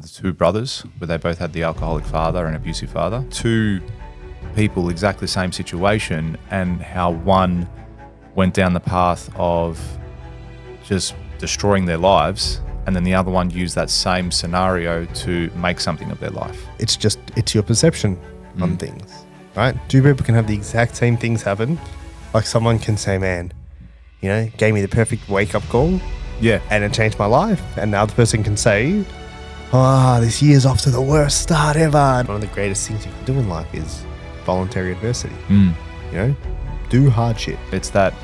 The two brothers, where they both had the alcoholic father and abusive father. Two people, exactly the same situation, and how one went down the path of just destroying their lives, and then the other one used that same scenario to make something of their life. It's your perception on things, right? Two people can have the exact same things happen. Like someone can say, man, gave me the perfect wake-up call. Yeah. And it changed my life. And the other person can say, this year's off to the worst start ever. One of the greatest things you can do in life is voluntary adversity. Do hard shit. It's that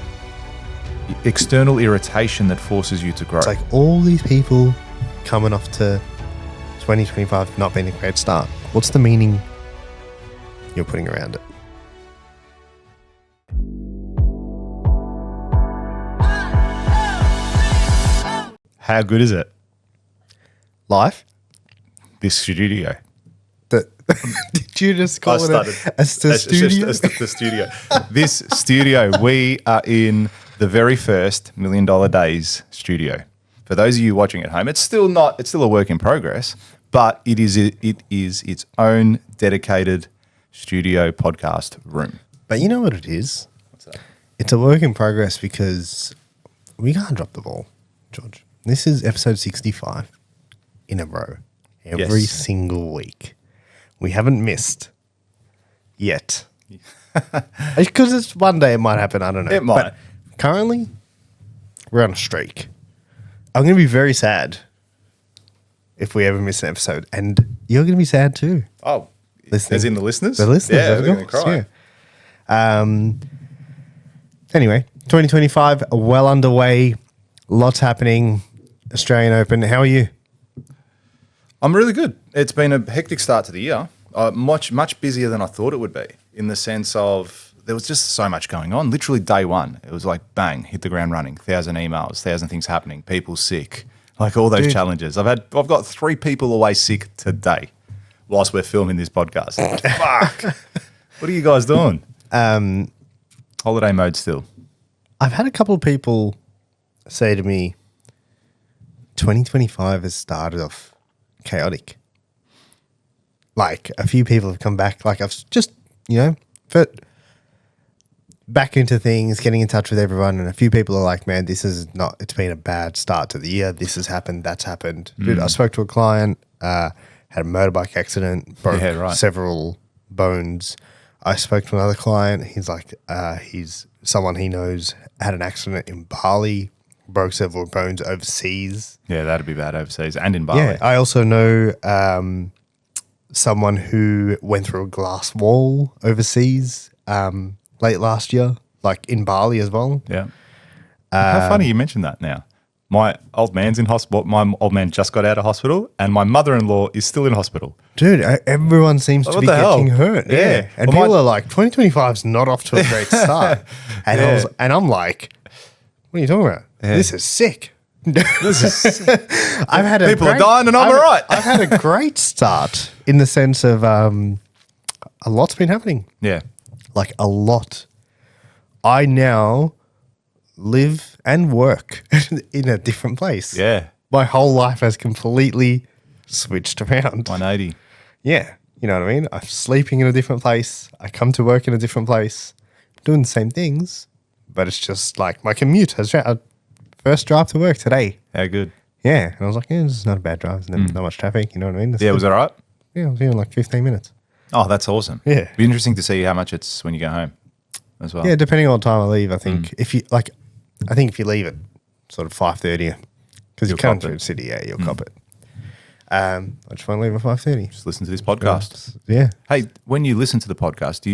external irritation that forces you to grow. It's like all these people coming off to 2025 not being a great start. What's the meaning you're putting around it? How good is it? Life? This studio. Did you just call it the studio? It's the studio. This studio, we are in the very first $1 Million Days studio. For those of you watching at home, it's still a work in progress, but it is its own dedicated studio podcast room. But you know what it is? What's that? It's a work in progress because we can't drop the ball, George. This is episode 65 in a row, every single week. We haven't missed yet. Because it's one day it might happen, I don't know. It might. But currently, we're on a streak. I'm going to be very sad if we ever miss an episode. And you're going to be sad too. Oh, listening. as in the listeners? The listeners. Yeah, they're going to cry. Yeah. Anyway, 2025, well underway. Lots happening. Australian Open. How are you? I'm really good. It's been a hectic start to the year. Much busier than I thought it would be, in the sense of there was just so much going on. Literally day one, it was like bang, hit the ground running. 1,000 emails, 1,000 things happening, people sick, like all those challenges. I've got 3 people away sick today whilst we're filming this podcast. Fuck. What are you guys doing? Holiday mode still. I've had a couple of people say to me, 2025 has started off chaotic. Like a few people have come back, like I've just, back into things, getting in touch with everyone. And a few people are like, man, it's been a bad start to the year. This has happened. That's happened. Dude, I spoke to a client, had a motorbike accident, broke several bones. I spoke to another client. He's like, he's someone he knows had an accident in Bali, broke several bones overseas. Yeah, that'd be bad overseas and in Bali. Yeah, I also know someone who went through a glass wall overseas late last year, like in Bali as well. Yeah. How funny you mentioned that now. My old man's in hospital. My old man just got out of hospital, and my mother-in-law is still in hospital. Dude, everyone seems to be getting hurt. Yeah. And people are like, 2025 is not off to a great start. And I'm like, what are you talking about? Yeah. This is sick. I've had people are dying and I'm all right. I've had a great start in the sense of a lot's been happening. Yeah. Like a lot. I now live and work in a different place. Yeah. My whole life has completely switched around. 180. Yeah. You know what I mean? I'm sleeping in a different place. I come to work in a different place, doing the same things, but it's just like my commute has first drive to work today. How good? Yeah. And I was like, this is not a bad drive. There's not much traffic. You know what I mean? Yeah, was that all right? Yeah, I was here in like 15 minutes. Oh, that's awesome. Yeah. It'd be interesting to see how much it's when you go home as well. Yeah, depending on what time I leave, I think if you leave at sort of 5:30, because you come through the city, you'll cop it. I just want to leave at 5:30. Just listen to this podcast. Yeah. Hey, when you listen to the podcast,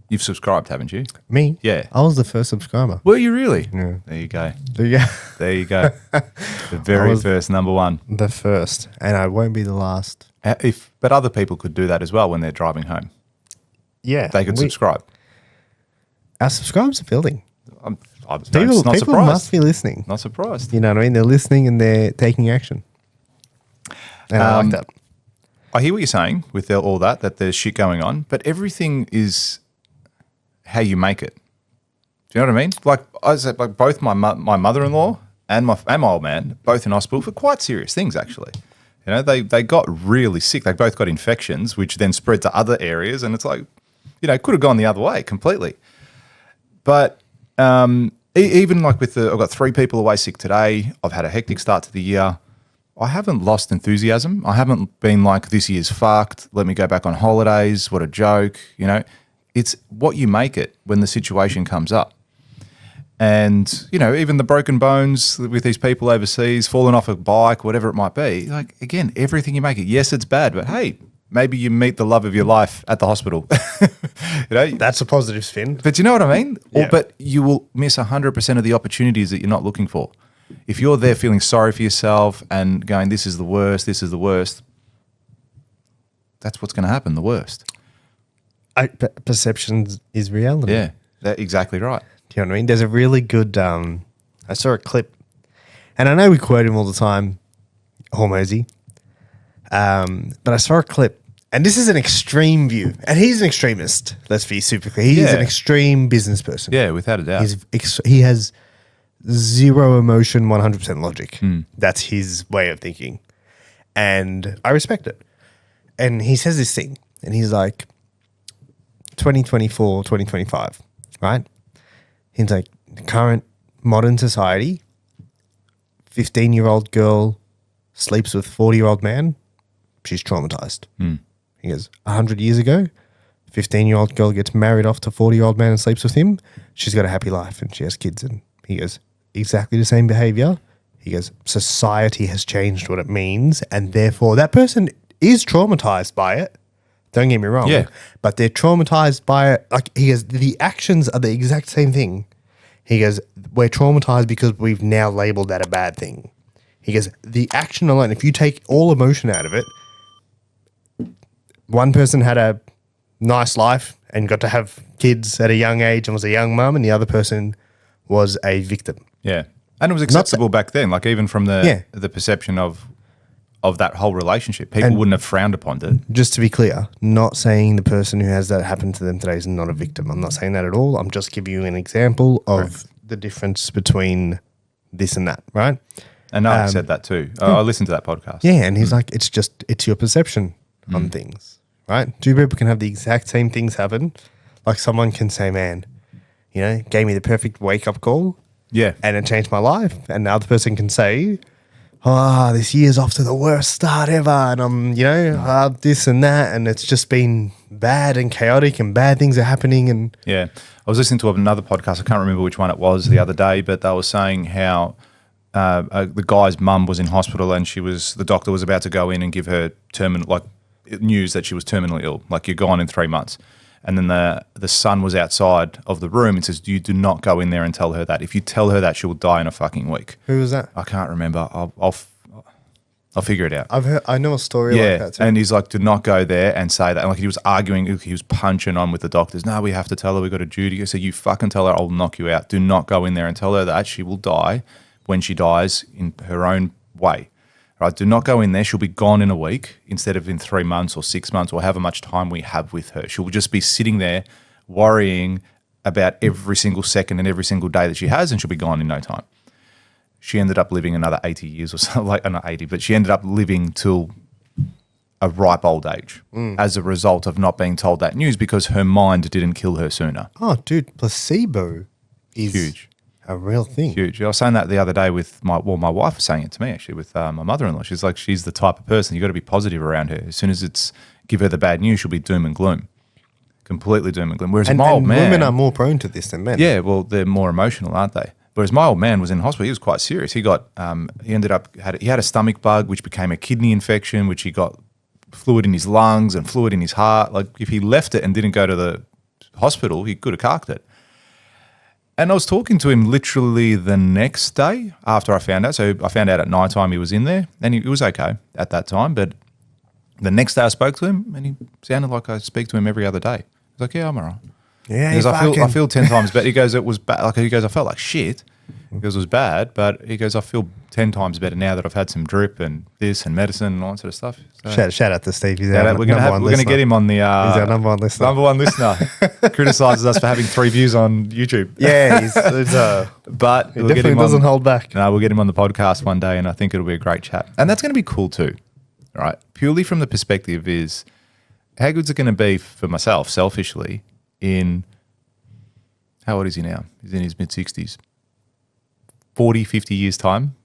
you've subscribed, haven't you? Me? Yeah. I was the first subscriber. Were you really? Yeah. There you go. Yeah. There you go. The very first, number one. The first, and I won't be the last. But other people could do that as well when they're driving home. Yeah. They could subscribe. Our subscribers are building. I'm People not surprised. must be listening. Not surprised. You know what I mean? They're listening and they're taking action. And I like that. I hear what you're saying with all that there's shit going on, but everything is how you make it. Do you know what I mean? Like I said, like both my mother-in-law and my old man, both in hospital for quite serious things actually. You know, they got really sick. They both got infections, which then spread to other areas. And it's like, you know, it could have gone the other way completely. But even like I've got 3 people away sick today. I've had a hectic start to the year. I haven't lost enthusiasm. I haven't been like, this year's fucked. Let me go back on holidays. What a joke. You know, it's what you make it when the situation comes up. And, you know, even the broken bones with these people overseas, falling off a bike, whatever it might be, like, again, everything you make it. Yes, it's bad, but hey, maybe you meet the love of your life at the hospital. You know, That's a positive spin. but you know what I mean? Yeah. But you will miss 100% of the opportunities that you're not looking for. If you're there feeling sorry for yourself and going, this is the worst, that's what's going to happen, the worst. Perception is reality. Yeah, that's exactly right. Do you know what I mean? There's a really good, I saw a clip, and I know we quote him all the time, Hormozy, but I saw a clip, and this is an extreme view, and he's an extremist, let's be super clear. He's an extreme business person. Yeah, without a doubt. He has zero emotion, 100% logic. That's his way of thinking, and I respect it. And he says this thing, and he's like, 2024, 2025, right? He's like, the current modern society, 15-year-old girl sleeps with 40-year-old man, she's traumatized. He goes, 100 years ago, 15-year-old girl gets married off to 40-year-old man and sleeps with him, she's got a happy life and she has kids. And he goes, exactly the same behavior. He goes, society has changed what it means, and therefore that person is traumatized by it. Don't get me wrong. Yeah. But they're traumatized by it. Like, he goes, the actions are the exact same thing. He goes, we're traumatized because we've now labeled that a bad thing. He goes, the action alone, if you take all emotion out of it, one person had a nice life and got to have kids at a young age and was a young mum, and the other person was a victim. Yeah. And it was acceptable back then, like even from the perception of that whole relationship. People wouldn't have frowned upon it. Just to be clear, not saying the person who has that happen to them today is not a victim. I'm not saying that at all. I'm just giving you an example of the difference between this and that, right? And I said that too. I listened to that podcast. Yeah, and he's like, it's your perception on things, right? Two people can have the exact same things happen. Like, someone can say, man, you know, gave me the perfect wake-up call. Yeah. And it changed my life. And the other person can say, this year's off to the worst start ever. And I'm, you know, this and that. And it's just been bad and chaotic and bad things are happening. And yeah. I was listening to another podcast. I can't remember which one it was the other day, but they were saying how the guy's mum was in hospital and the doctor was about to go in and give her news that she was terminally ill. Like, you're gone in 3 months. And then the son was outside of the room and says, you do not go in there and tell her that. If you tell her that, she will die in a fucking week. who was that? I can't remember. I'll figure it out. I know a story like that too. And he's like, do not go there and say that. And like, he was arguing, he was punching on with the doctors. No, we have to tell her, we've got a duty. I said, you fucking tell her, I'll knock you out. Do not go in there and tell her that. She will die when she dies in her own way. Right? Do not go in there. She'll be gone in a week instead of in 3 months or 6 months or however much time we have with her. She'll just be sitting there worrying about every single second and every single day that she has, and she'll be gone in no time. She ended up living another 80 years or so, like not 80, but she ended up living till a ripe old age as a result of not being told that news because her mind didn't kill her sooner. Oh, dude, placebo is Huge. a real thing. Huge. I was saying that the other day with my wife was saying it to me actually with my mother-in-law. She's like, she's the type of person, you got to be positive around her. As soon as give her the bad news, she'll be doom and gloom. Completely doom and gloom. Whereas my old man... women are more prone to this than men. Yeah, well, they're more emotional, aren't they? Whereas my old man was in hospital, he was quite serious. He got, he had a stomach bug, which became a kidney infection, which he got fluid in his lungs and fluid in his heart. Like, if he left it and didn't go to the hospital, he could have carked it. And I was talking to him literally the next day after I found out. So I found out at night time he was in there, and he was okay at that time. But the next day I spoke to him, and he sounded like I speak to him every other day. He's like, yeah, I'm all right. Yeah, He goes, I feel 10 times better. He goes, it was bad. Like, he goes, I felt like shit. He goes, it was bad, but he goes, I feel 10 times better now that I've had some drip and this and medicine and all that sort of stuff. So, shout out to Steve. He's we're going to get him on the... he's our number one listener. Number one listener. Criticises us for having 3 views on YouTube. Yeah, but he definitely doesn't hold back. No, we'll get him on the podcast one day, and I think it'll be a great chat. And that's going to be cool too. right? Purely from the perspective is how good's it going to be for myself, selfishly, in how old is he now? He's in his mid-60s. 40, 50 years' time,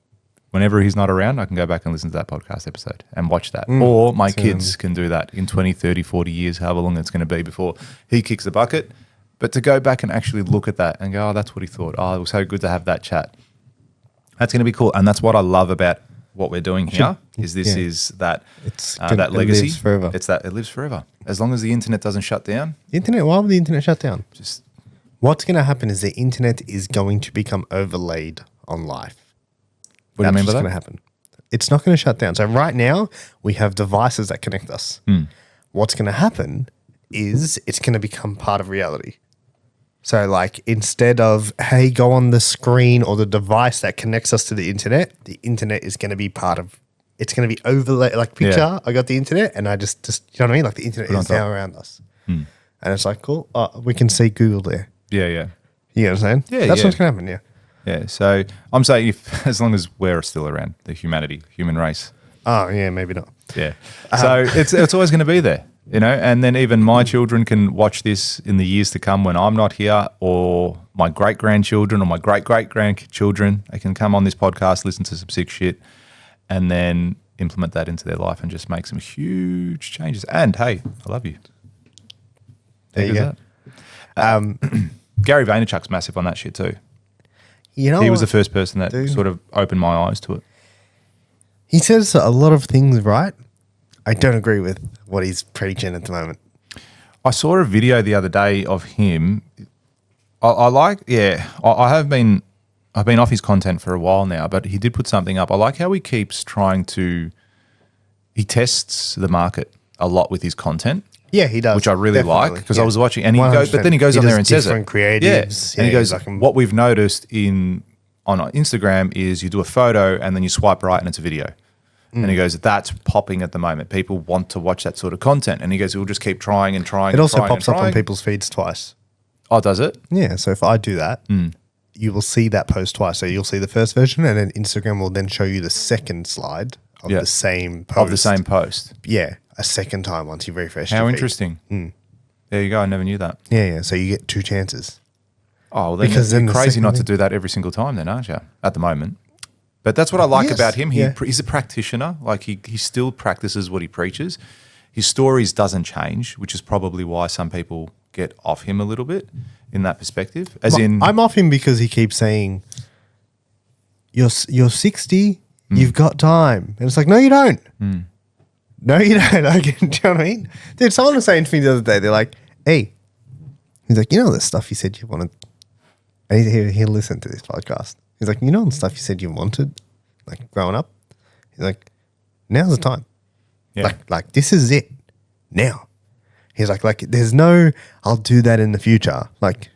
whenever he's not around, I can go back and listen to that podcast episode and watch that. Or my kids can do that in 20, 30, 40 years, however long it's going to be before he kicks the bucket. But to go back and actually look at that and go, oh, that's what he thought. Oh, it was so good to have that chat. That's going to be cool. And that's what I love about what we're doing here is that that legacy. It lives forever. It's that it lives forever. As long as the internet doesn't shut down. The internet, why would the internet shut down? Just What's going to happen is the internet is going to become overlaid on life. what do you mean by That's that? going to happen. It's not going to shut down. So right now we have devices that connect us. What's going to happen is it's going to become part of reality. So like instead of, hey, go on the screen or the device that connects us to the internet is going to be part of, it's going to be overlaid, like picture, I got the internet and I just you know what I mean? Like the internet is now around us. And it's like, cool, we can see Google there. Yeah. You know what I'm saying? Yeah, That's yeah. what's going to happen, yeah. Yeah. So I'm saying if as long as we're still around, the human race. Oh, yeah, maybe not. Yeah. So it's always going to be there, you know, and then even my children can watch this in the years to come when I'm not here, or my great-grandchildren or my great-great-grandchildren. They can come on this podcast, listen to some sick shit, and then implement that into their life and just make some huge changes. And hey, I love you. There you go. Gary Vaynerchuk's massive on that shit too. You know He was what? the first person that sort of opened my eyes to it. He says a lot of things right. I don't agree with what he's preaching at the moment. I saw a video the other day of him. I've been off his content for a while now, but he did put something up. I like how he keeps he tests the market a lot with his content. Yeah, he does. Which I really like because I was watching, and but then he 100%. goes on there and says it. Different creatives. Yeah. And he goes, like, what we've noticed on Instagram is you do a photo and then you swipe right and it's a video. And he goes, that's popping at the moment. People want to watch that sort of content. And he goes, we'll just keep trying and trying. It also pops up trying. on people's feeds twice. Oh, does it? Yeah, so if I do that, you will see that post twice. So you'll see the first version and then Instagram will then show you the second slide of the same post. Of the same post. Yeah, a second time once you refresh How your feed. interesting. There you go. I never knew that. Yeah, so you get two chances. Oh, well, then Because you're then the crazy second not to thing- do that every single time then, aren't you? At the moment. But that's what I like Yes, about him. yeah. He's a practitioner. Like he still practices what he preaches. His stories doesn't change, which is probably why some people get off him a little bit in that perspective. I'm off him because he keeps saying, you're 60, you've got time. And it's like, no, you don't. No, you don't. Like, do you know what I mean? Dude, someone was saying to me the other day, they're like, hey, he's like, you know the stuff you said you wanted. And he'll listen to this podcast. He's like, you know the stuff you said you wanted, like growing up? He's like, now's the time. Yeah. Like this is it now. He's like there's no, I'll do that in the future. Like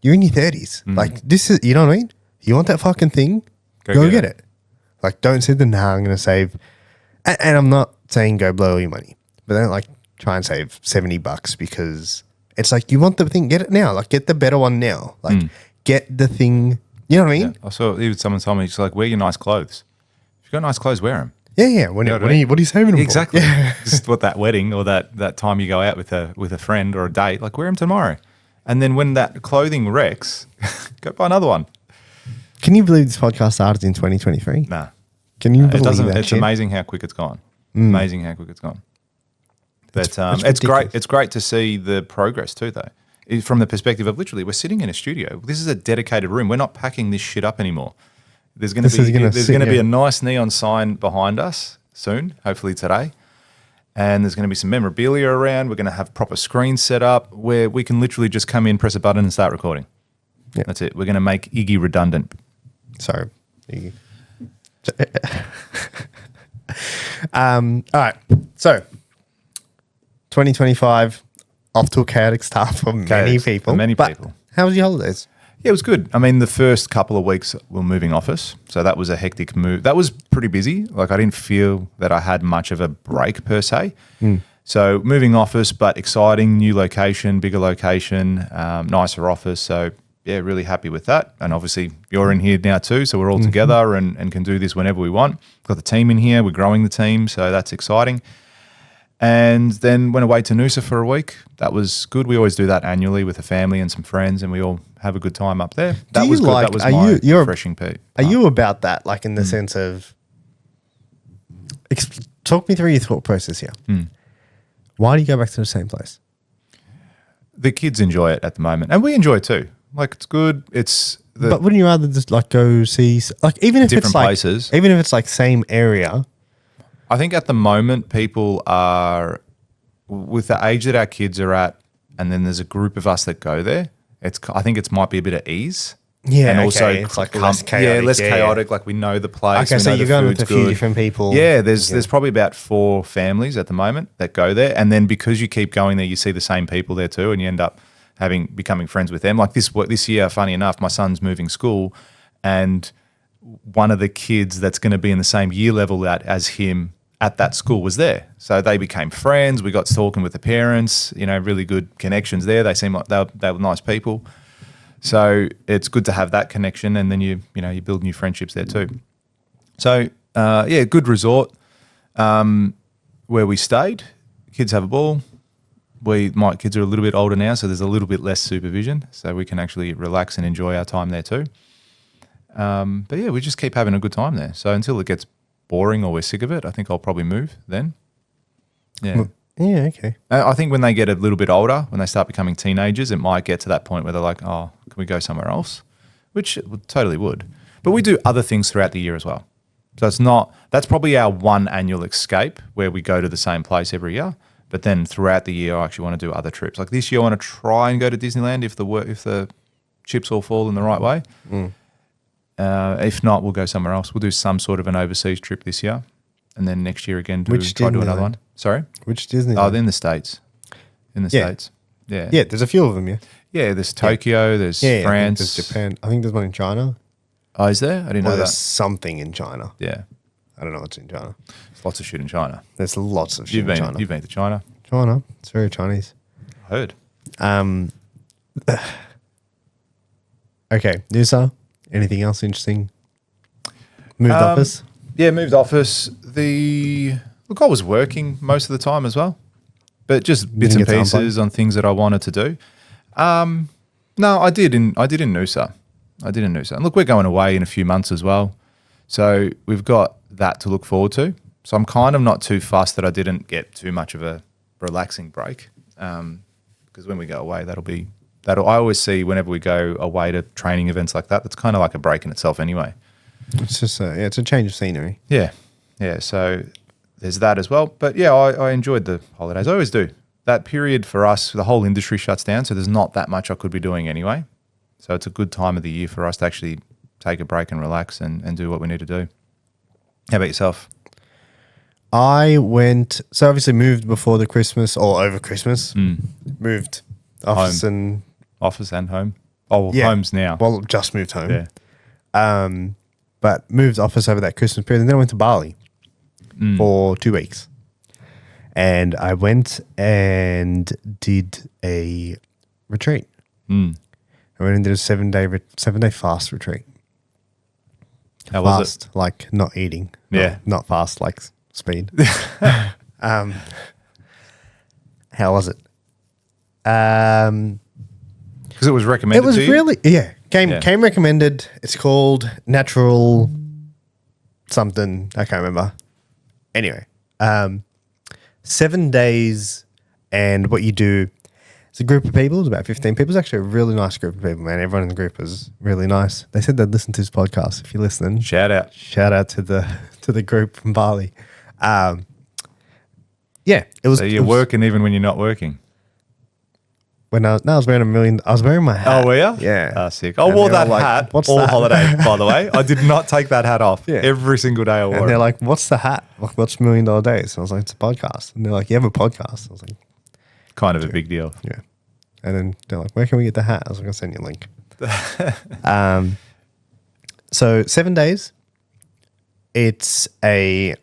you're in your 30s. Like this is, you know what I mean? You want that fucking thing? Go get it. Like don't say nah, I'm going to save. And I'm not saying go blow all your money, but don't like try and save $70 because it's like you want the thing, get it now. Like get the better one now. Like get the thing, you know what I mean? I saw even someone told me, it's like, wear your nice clothes. If you've got nice clothes, wear them. Yeah. What are you saving them Exactly. for? Yeah. Just what that wedding or that time you go out with a friend or a date, like wear them tomorrow. And then when that clothing wrecks, go buy another one. Can you believe this podcast started in 2023? Nah. Can you It believe doesn't. that It's shit? amazing how quick it's gone. Amazing how quick it's gone. But it's great. ridiculous. It's great to see the progress too, though. From the perspective of literally, we're sitting in a studio. This is a dedicated room. We're not packing this shit up anymore. There's going to be a nice neon sign behind us soon, hopefully today. And there's going to be some memorabilia around. We're going to have proper screens set up where we can literally just come in, press a button, and start recording. Yeah. That's it. We're going to make Iggy redundant. Sorry. All right. So 2025 off to a chaotic start for many people. But how was your holidays? Yeah, it was good. I mean, the first couple of weeks we're moving office, so that was a hectic move. That was pretty busy. Like I didn't feel that I had much of a break per se. So moving office, but exciting, new location, bigger location, nicer office. So yeah, really happy with that. And obviously you're in here now too, so we're all together and can do this whenever we want. Got the team in here, we're growing the team, so that's exciting. And then went away to Noosa for a week. That was good. We always do that annually with the family and some friends, and we all have a good time up there. That was good. That was my refreshing part. Are you about that, like in the sense of, talk me through your thought process here. Why do you go back to the same place? The kids enjoy it at the moment, and we enjoy it too. Like, it's good. But wouldn't you rather just like go see, like, even if different it's like places, even if it's like same area? I think at the moment people are, with the age that our kids are at, and then there's a group of us that go there. I think it might be a bit of ease. Yeah, and okay. also It's like less chaotic. Yeah, less chaotic. Like, we know the place. Okay, so know you're the going with food's a few good. different people. Yeah, there's probably about 4 families at the moment that go there, and then because you keep going there, you see the same people there too, and you end up becoming friends with them. Like this year, funny enough, my son's moving school, and one of the kids that's going to be in the same year level as him at that school was there. So they became friends. We got talking with the parents, really good connections there. They seem like they were nice people. So it's good to have that connection, and then you build new friendships there too. So good resort where we stayed. Kids have a ball. My kids are a little bit older now, so there's a little bit less supervision, so we can actually relax and enjoy our time there too. But yeah, we just keep having a good time there. So until it gets boring or we're sick of it, I think I'll probably move then. Yeah. Yeah, okay. I think when they get a little bit older, when they start becoming teenagers, it might get to that point where they're like, oh, can we go somewhere else? Which it totally would. But we do other things throughout the year as well. So that's probably our one annual escape where we go to the same place every year. But then throughout the year, I actually want to do other trips. Like this year, I want to try and go to Disneyland if the chips all fall in the right way. If not, we'll go somewhere else. We'll do some sort of an overseas trip this year. And then next year again, try to do another one. Sorry? Which Disney? Oh, in the States. In the States. Yeah. Yeah, there's a few of them, yeah. Yeah, there's Tokyo, there's France. There's Japan. I think there's one in China. Oh, is there? I didn't know There's that. something in China. Yeah. I don't know what's in China. There's lots of shit in China. There's lots of shit in China. You've been to China. China. It's very Chinese. I heard. Okay, Noosa, anything else interesting? Moved office? Yeah, moved office. Look, I was working most of the time as well, but just bits and pieces on things that I wanted to do. No, I did in Noosa. And look, we're going away in a few months as well. So we've got that to look forward to. So I'm kind of not too fussed that I didn't get too much of a relaxing break. Because when we go away, I always see whenever we go away to training events like that, that's kind of like a break in itself anyway. It's just it's a change of scenery. Yeah. Yeah. So there's that as well. But yeah, I enjoyed the holidays. I always do. That period for us, the whole industry shuts down. So there's not that much I could be doing anyway. So it's a good time of the year for us to actually take a break and relax and do what we need to do. How about yourself? I went, so obviously moved before the Christmas or over Christmas. Moved office home. Office and home. Oh, well, yeah. Home's now. Well, just moved home. Yeah. But moved office over that Christmas period. And then I went to Bali for 2 weeks. And I went and did a retreat. I went and did a 7-day fast retreat. How was it? Like not eating. Yeah. Not fast, like speed. How was it? Because it was recommended. It was to you? really came recommended. It's called Natural something. I can't remember. Anyway, 7 days, and what you do. It's a group of people. It's about 15 people. It's actually a really nice group of people, man. Everyone in the group is really nice. They said they'd listen to this podcast. If you're listening, shout out to the group from Bali. It was. So you're working even when you're not working. When I was wearing I was wearing my hat. Oh, were you? Yeah. Oh, sick. I wore that hat all holiday, by the way. I did not take that hat off. Yeah. Every single day I wore it. And they're like, what's the hat? Like, what's $1 Million Days? And I was like, it's a podcast. And they're like, you have a podcast? I was like, kind of a big deal. Yeah. And then they're like, where can we get the hat? I was like, I'll send you a link. So 7 days. They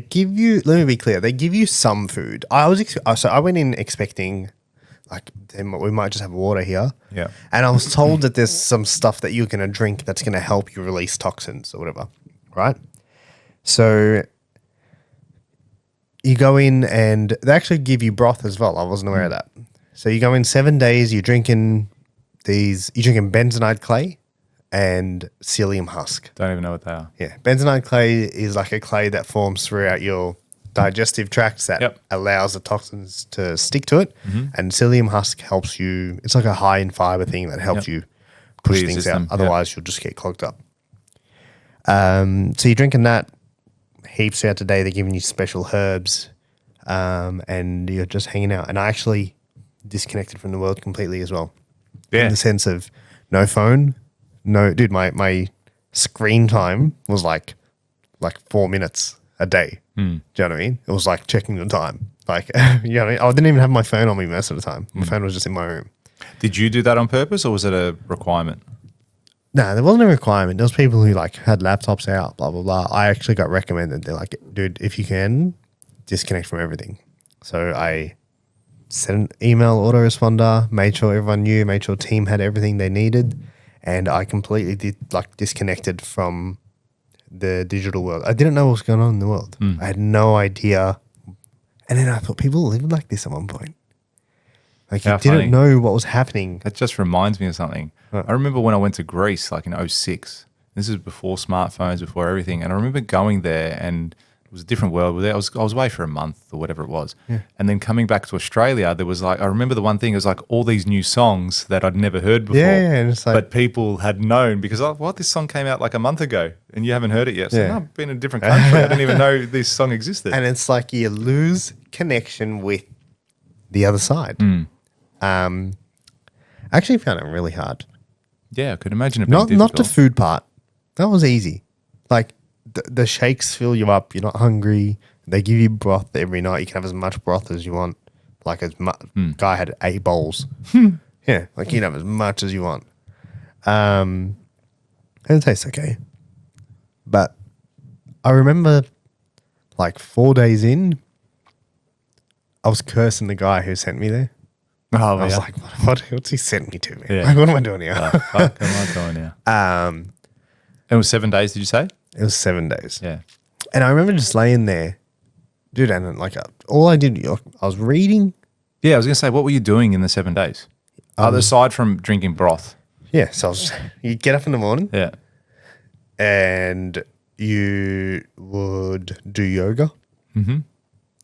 give you, let me be clear, they give you some food. I went in expecting like we might just have water here. Yeah. And I was told that there's some stuff that you're going to drink that's going to help you release toxins or whatever, right? So you go in and they actually give you broth as well. I wasn't aware of that. So you go in 7 days, you're drinking bentonite clay and psyllium husk. Don't even know what they are. Yeah. Bentonite clay is like a clay that forms throughout your digestive tracts that allows the toxins to stick to it. And psyllium husk helps you. It's like a high in fiber thing that helps you push Clear things system. out. Otherwise, you'll just get clogged up. So you're drinking that heaps throughout the day. They're giving you special herbs and you're just hanging out. And I actually disconnected from the world completely as well. Yeah. In the sense of no phone. No, dude, my screen time was like 4 minutes a day. Do you know what I mean? It was like checking the time. Like, you know what I mean? I didn't even have my phone on me most of the time. My phone was just in my room. Did you do that on purpose or was it a requirement? No, there wasn't a requirement. There was people who like had laptops out, blah, blah, blah. I actually got recommended. They're like, dude, if you can, disconnect from everything. So I sent an email autoresponder, made sure everyone knew, made sure team had everything they needed. And I completely disconnected from the digital world. I didn't know what was going on in the world. I had no idea. And then I thought people lived like this at one point. Like you didn't know what was happening. That just reminds me of something. I remember when I went to Greece, like in 2006. This is before smartphones, before everything. And I remember going there and it was a different world. I was away for a month or whatever it was. Yeah. And then coming back to Australia, there was like, I remember the one thing, it was like all these new songs that I'd never heard before. Yeah, and it's like, but people had known because, this song came out like a month ago and you haven't heard it yet. So no, I've been in a different country. I didn't even know this song existed. And it's like you lose connection with the other side. I actually found it really hard. Yeah, I could imagine it being difficult. Not the food part. That was easy. Like the shakes fill you up. You're not hungry. They give you broth every night. You can have as much broth as you want. Like guy had 8 bowls. Yeah, like you can have as much as you want. And it tastes okay. But I remember like 4 days in, I was cursing the guy who sent me there. I was like, what's he sent me to, man? Yeah. Like, what am I doing here? Fuck, am I doing here? It was 7 days, did you say? It was 7 days. Yeah. And I remember just laying there, dude, and like all I did, I was reading. Yeah, I was going to say, what were you doing in the 7 days? Aside from drinking broth? Yeah, so you get up in the morning. Yeah. And you would do yoga. Mm-hmm.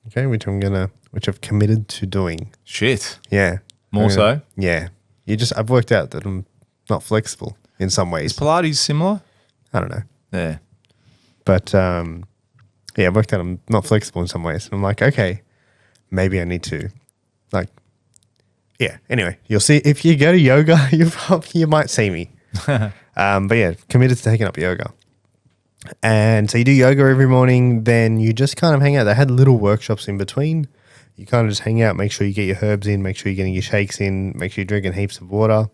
Okay, which I've committed to doing. Shit. Yeah. More so? Yeah. I've worked out that I'm not flexible in some ways. Is Pilates similar? I don't know. Yeah. But I've worked out I'm not flexible in some ways. And I'm like, okay, maybe I need to anyway, you'll see if you go to yoga, you might see me. But yeah, committed to taking up yoga. And so you do yoga every morning, then you just kind of hang out. They had little workshops in between. You kind of just hang out, make sure you get your herbs in, make sure you're getting your shakes in, make sure you're drinking heaps of water.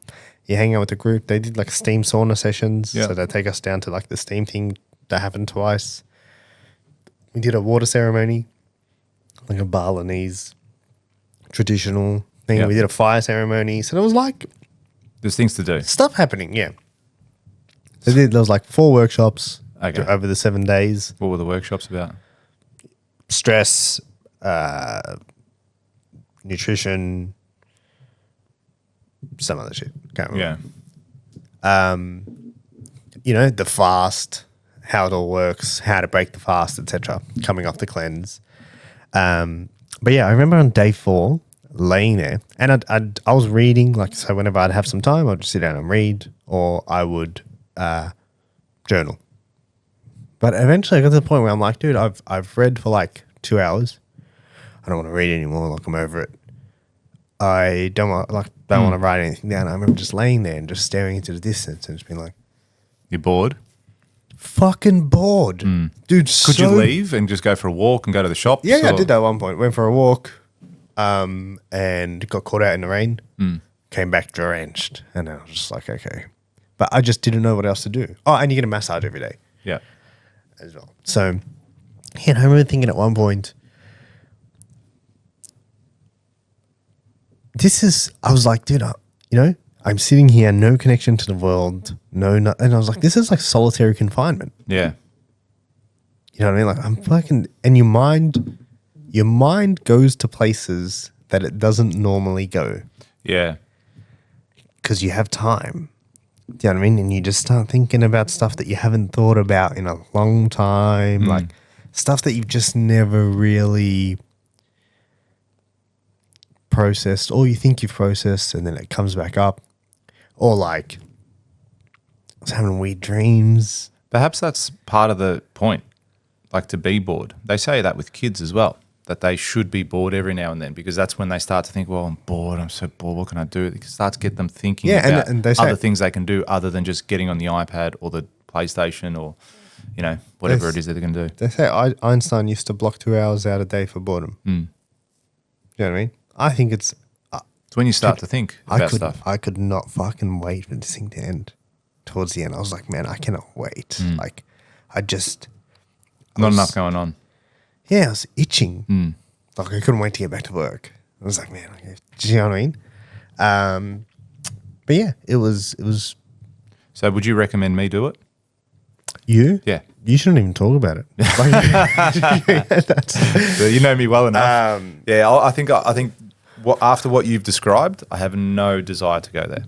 You hang out with the group. They did like steam sauna sessions. Yeah. So they take us down to like the steam thing that happened twice. We did a water ceremony, like a Balinese traditional thing. Yeah. We did a fire ceremony. So there was like... There's things to do. Stuff happening, yeah. There was like 4 workshops over the 7 days. What were the workshops about? Stress, nutrition, some other shit. Can't remember. Yeah. The fast, how it all works, how to break the fast, etc. Coming off the cleanse. But yeah, I remember on day 4 laying there, and I was reading. Like, so whenever I'd have some time, I'd just sit down and read, or I would journal. But eventually, I got to the point where I'm like, dude, I've read for like 2 hours. I don't want to read anymore. Like, I'm over it. I don't want to write anything down. I remember just laying there and just staring into the distance and just being like, "You're bored? Fucking bored, dude." Could you leave and just go for a walk and go to the shops? Yeah, I did that at one point. Went for a walk, and got caught out in the rain. Came back drenched, and I was just like, okay. But I just didn't know what else to do. Oh, and you get a massage every day. Yeah, as well. So, I remember thinking at one point, I was like, dude, I'm sitting here, no connection to the world, and I was like, this is like solitary confinement. Yeah. You know what I mean? Like I'm fucking, and your mind goes to places that it doesn't normally go Yeah. because you have time. Do you know what I mean? And you just start thinking about stuff that you haven't thought about in a long time, like stuff that you've just never really processed, or you think you've processed, and then it comes back up. Or like, I was having weird dreams. Perhaps that's part of the point, like to be bored. They say that with kids as well, that they should be bored every now and then, because that's when they start to think, well, I'm bored, I'm so bored, what can I do? It starts to get them thinking about and they say, other things they can do other than just getting on the iPad or the PlayStation or, whatever it is that they can do. They say Einstein used to block 2 hours out a day for boredom. You know what I mean? I think it's when you start to think about stuff. I could not fucking wait for this thing to end. Towards the end, I was like, man, I cannot wait. Like, Not enough going on. Yeah, I was itching. Like, I couldn't wait to get back to work. I was like, man, do you know what I mean? But yeah, it was. So would you recommend me do it? You? Yeah. You shouldn't even talk about it. So you know me well enough. I think after what you've described, I have no desire to go there.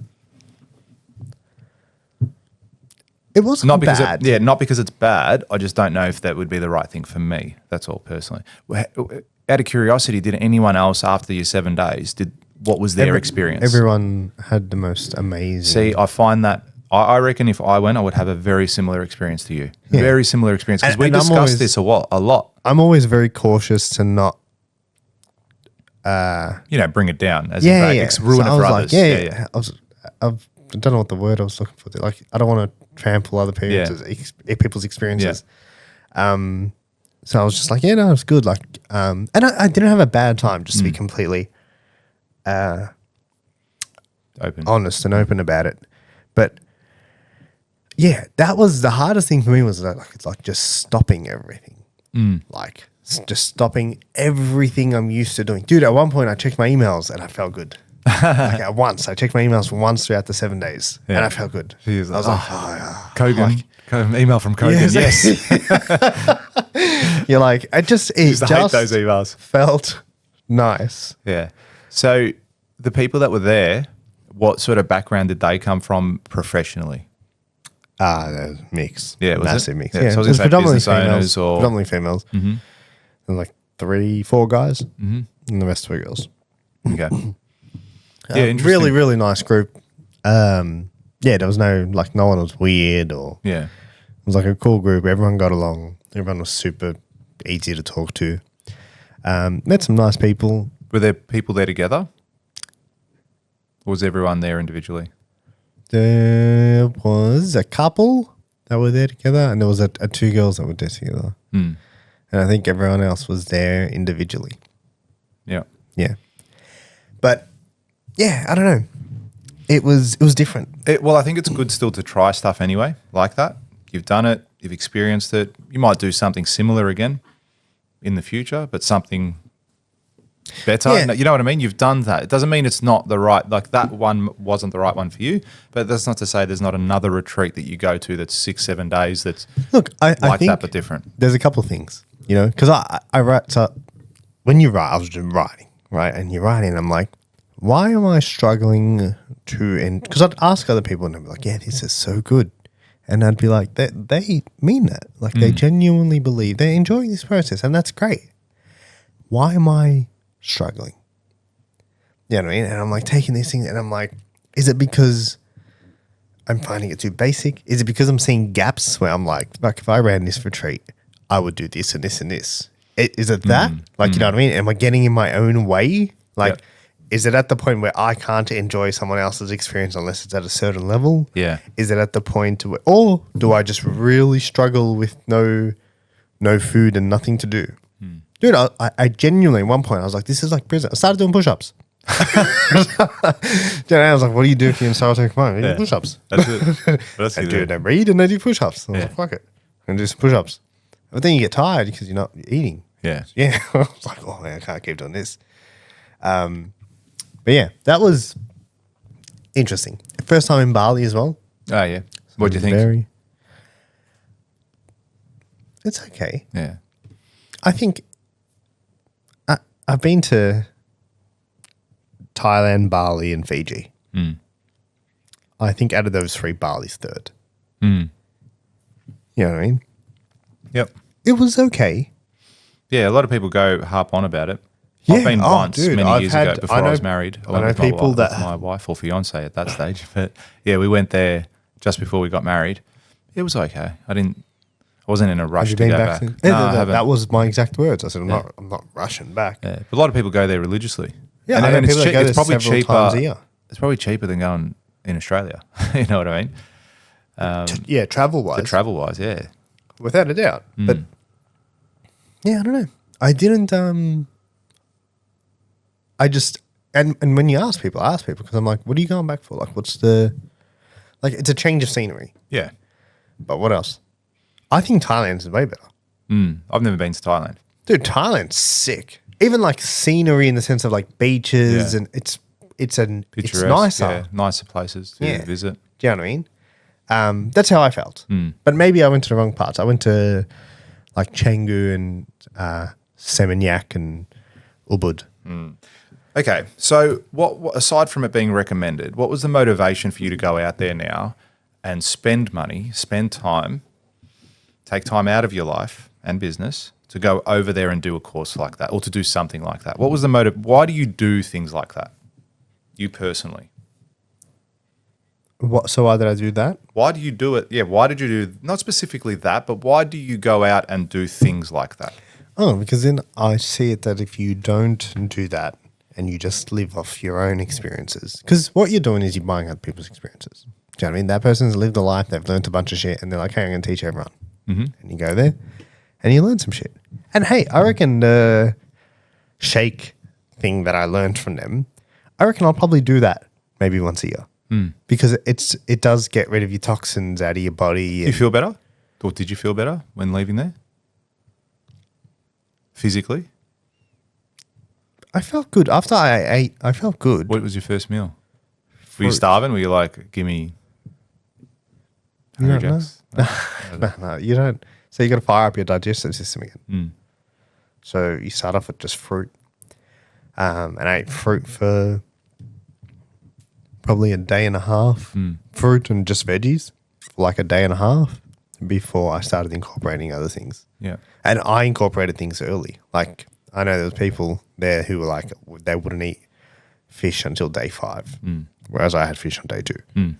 It wasn't Not because bad. not because it's bad. I just don't know if that would be the right thing for me. That's all, personally. Out of curiosity, did anyone else after your 7 days? What was their experience? Everyone had the most amazing. See, I find that I reckon if I went, I would have a very similar experience to you. Yeah. Very similar experience, because we And I'm discussed always- this a lot. I'm always very cautious to not. Bring it down as Yeah. ruin So it I for was others. like, I don't know what the word I was looking for. Like, I don't want to trample other people's experiences. So I was just like, yeah, no, it's good. Like, and I didn't have a bad time, just to be completely Open. honest and open about it. But yeah, that was the hardest thing for me, was that it's like just stopping everything. Like just stopping everything I'm used to doing. Dude, at one point I checked my emails and I felt good. Like at once, I checked my emails once throughout the 7 days and I felt good. Jeez, I was like, Kogan. Email from Kogan. Yes. You're like, it just Hate those emails. felt nice. Yeah. So the people that were there, what sort of background did they come from professionally? There's mix. Yeah, was massive it? mix. Yeah, Yeah, so I was it was gonna say predominantly business owners females. or- Predominantly females. And like 3-4 guys, and the rest were girls. Okay. Interesting. Really, really nice group. Yeah, there was no one was weird or Yeah. it was like a cool group. Everyone got along. Everyone was super easy to talk to. Met some nice people. Were there people there together? Or was everyone there individually? There was a couple that were there together, and there was a 2 girls that were there together. And I think everyone else was there individually. Yeah. Yeah. But yeah, I don't know. It was different. Well, I think it's good still to try stuff anyway, like that. You've done it, you've experienced it. You might do something similar again in the future, but something better. Yeah. You know what I mean? You've done that. It doesn't mean it's not the right, like that one wasn't the right one for you, but that's not to say there's not another retreat that you go to that's 6-7 days that's Look, I like think that but different. there's a couple of things, because I write. So when you write, I was just writing, right? And you're writing, I'm like, why am I struggling to? Because I'd ask other people, and they'd be like, yeah, this is so good. And I'd be like, they mean that. Like, they genuinely believe they're enjoying this process, and that's great. Why am I struggling? You know what I mean? And I'm like taking these things, and I'm like, is it because I'm finding it too basic? Is it because I'm seeing gaps where I'm like, if I ran this retreat, I would do this and this and this? Is it that? You know what I mean? Am I getting in my own way? Like, is it at the point where I can't enjoy someone else's experience unless it's at a certain level? Yeah. Is it at the point where, or do I just really struggle with no food and nothing to do? Dude, I genuinely, at one point, I was like, this is like prison. I started doing push-ups. I was like, what do you do if you're in solitary confinement? You do push-ups. That's it. That's I good. do it, I read and I do push-ups. I was Yeah. like, fuck it. And do some push-ups. But then you get tired because you're not eating. Yeah. Yeah. I was like, oh man, I can't keep doing this. But yeah, that was interesting. First time in Bali as well. Oh, yeah. What do you think? It's okay. Yeah. I think I've been to Thailand, Bali, and Fiji. I think out of those three, Bali's third. You know what I mean? Yep. It was okay. Yeah, a lot of people harp on about it. Yeah. I've been once dude, many years ago before I was know married. I know people with my wife or fiance at that stage. But yeah, we went there just before we got married. It was okay. I wasn't in a rush to go back. No, I haven't. that was my exact words. I said, I'm not rushing back. Yeah. But a lot of people go there religiously. Yeah, and I know people that go there it's probably several cheaper. times a year. It's probably cheaper than going in Australia. You know what I mean? Yeah, travel-wise. Travel-wise, yeah. Without a doubt. But yeah, I don't know. I didn't I just and when you ask people because I'm like, what are you going back for? Like, what's the it's a change of scenery. Yeah. But what else? I think Thailand's way better. I've never been to Thailand. Dude, Thailand's sick. Even like scenery in the sense of like beaches and it's nicer. Yeah, nicer places to visit. Do you know what I mean? That's how I felt. But maybe I went to the wrong parts. I went to like Canggu and Seminyak and Ubud. Okay, so what aside from it being recommended, what was the motivation for you to go out there now and spend money, spend time, take time out of your life and business to go over there and do a course like that or to do something like that? What was the motive? Why do you do things like that, you personally? So why did I do that? Why do you do it? Yeah, why did you do, not specifically that, but why do you go out and do things like that? Oh, because then I see it that if you don't do that and you just live off your own experiences, because what you're doing is you're buying other people's experiences. Do you know what I mean? That person's lived a life, they've learned a bunch of shit, and they're like, hey, I'm going to teach everyone. And you go there and you learn some shit. And hey, I reckon the shake thing that I learned from them, I reckon I'll probably do that maybe once a year. Because it does get rid of your toxins out of your body. Do you feel better? Or did you feel better when leaving there? Physically? I felt good. After I ate, I felt good. What was your first meal? Were you starving? Were you like, give me You Hungry don't Jacks? know? No, you don't. So you got to fire up your digestive system again. So you start off with just fruit. And I ate fruit for probably a day and a half. Fruit and just veggies for like a day and a half before I started incorporating other things. Yeah. And I incorporated things early. Like I know there was people there who were like, they wouldn't eat fish until day 5, whereas I had fish on day 2. Do you know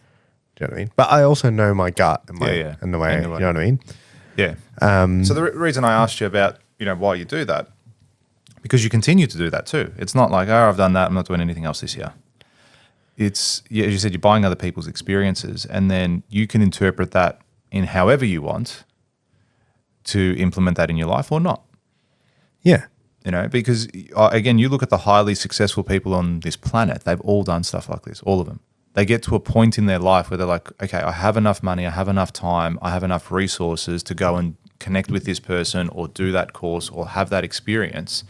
what I mean? But I also know my gut and and the way, you know what I mean? Yeah. So the reason I asked you about, why you do that, because you continue to do that too. It's not like, oh, I've done that, I'm not doing anything else this year. It's, as you said, you're buying other people's experiences, and then you can interpret that in however you want to implement that in your life or not. Yeah. Because again, you look at the highly successful people on this planet, they've all done stuff like this, all of them. They get to a point in their life where they're like, okay, I have enough money, I have enough time, I have enough resources to go and connect with this person or do that course or have that experience.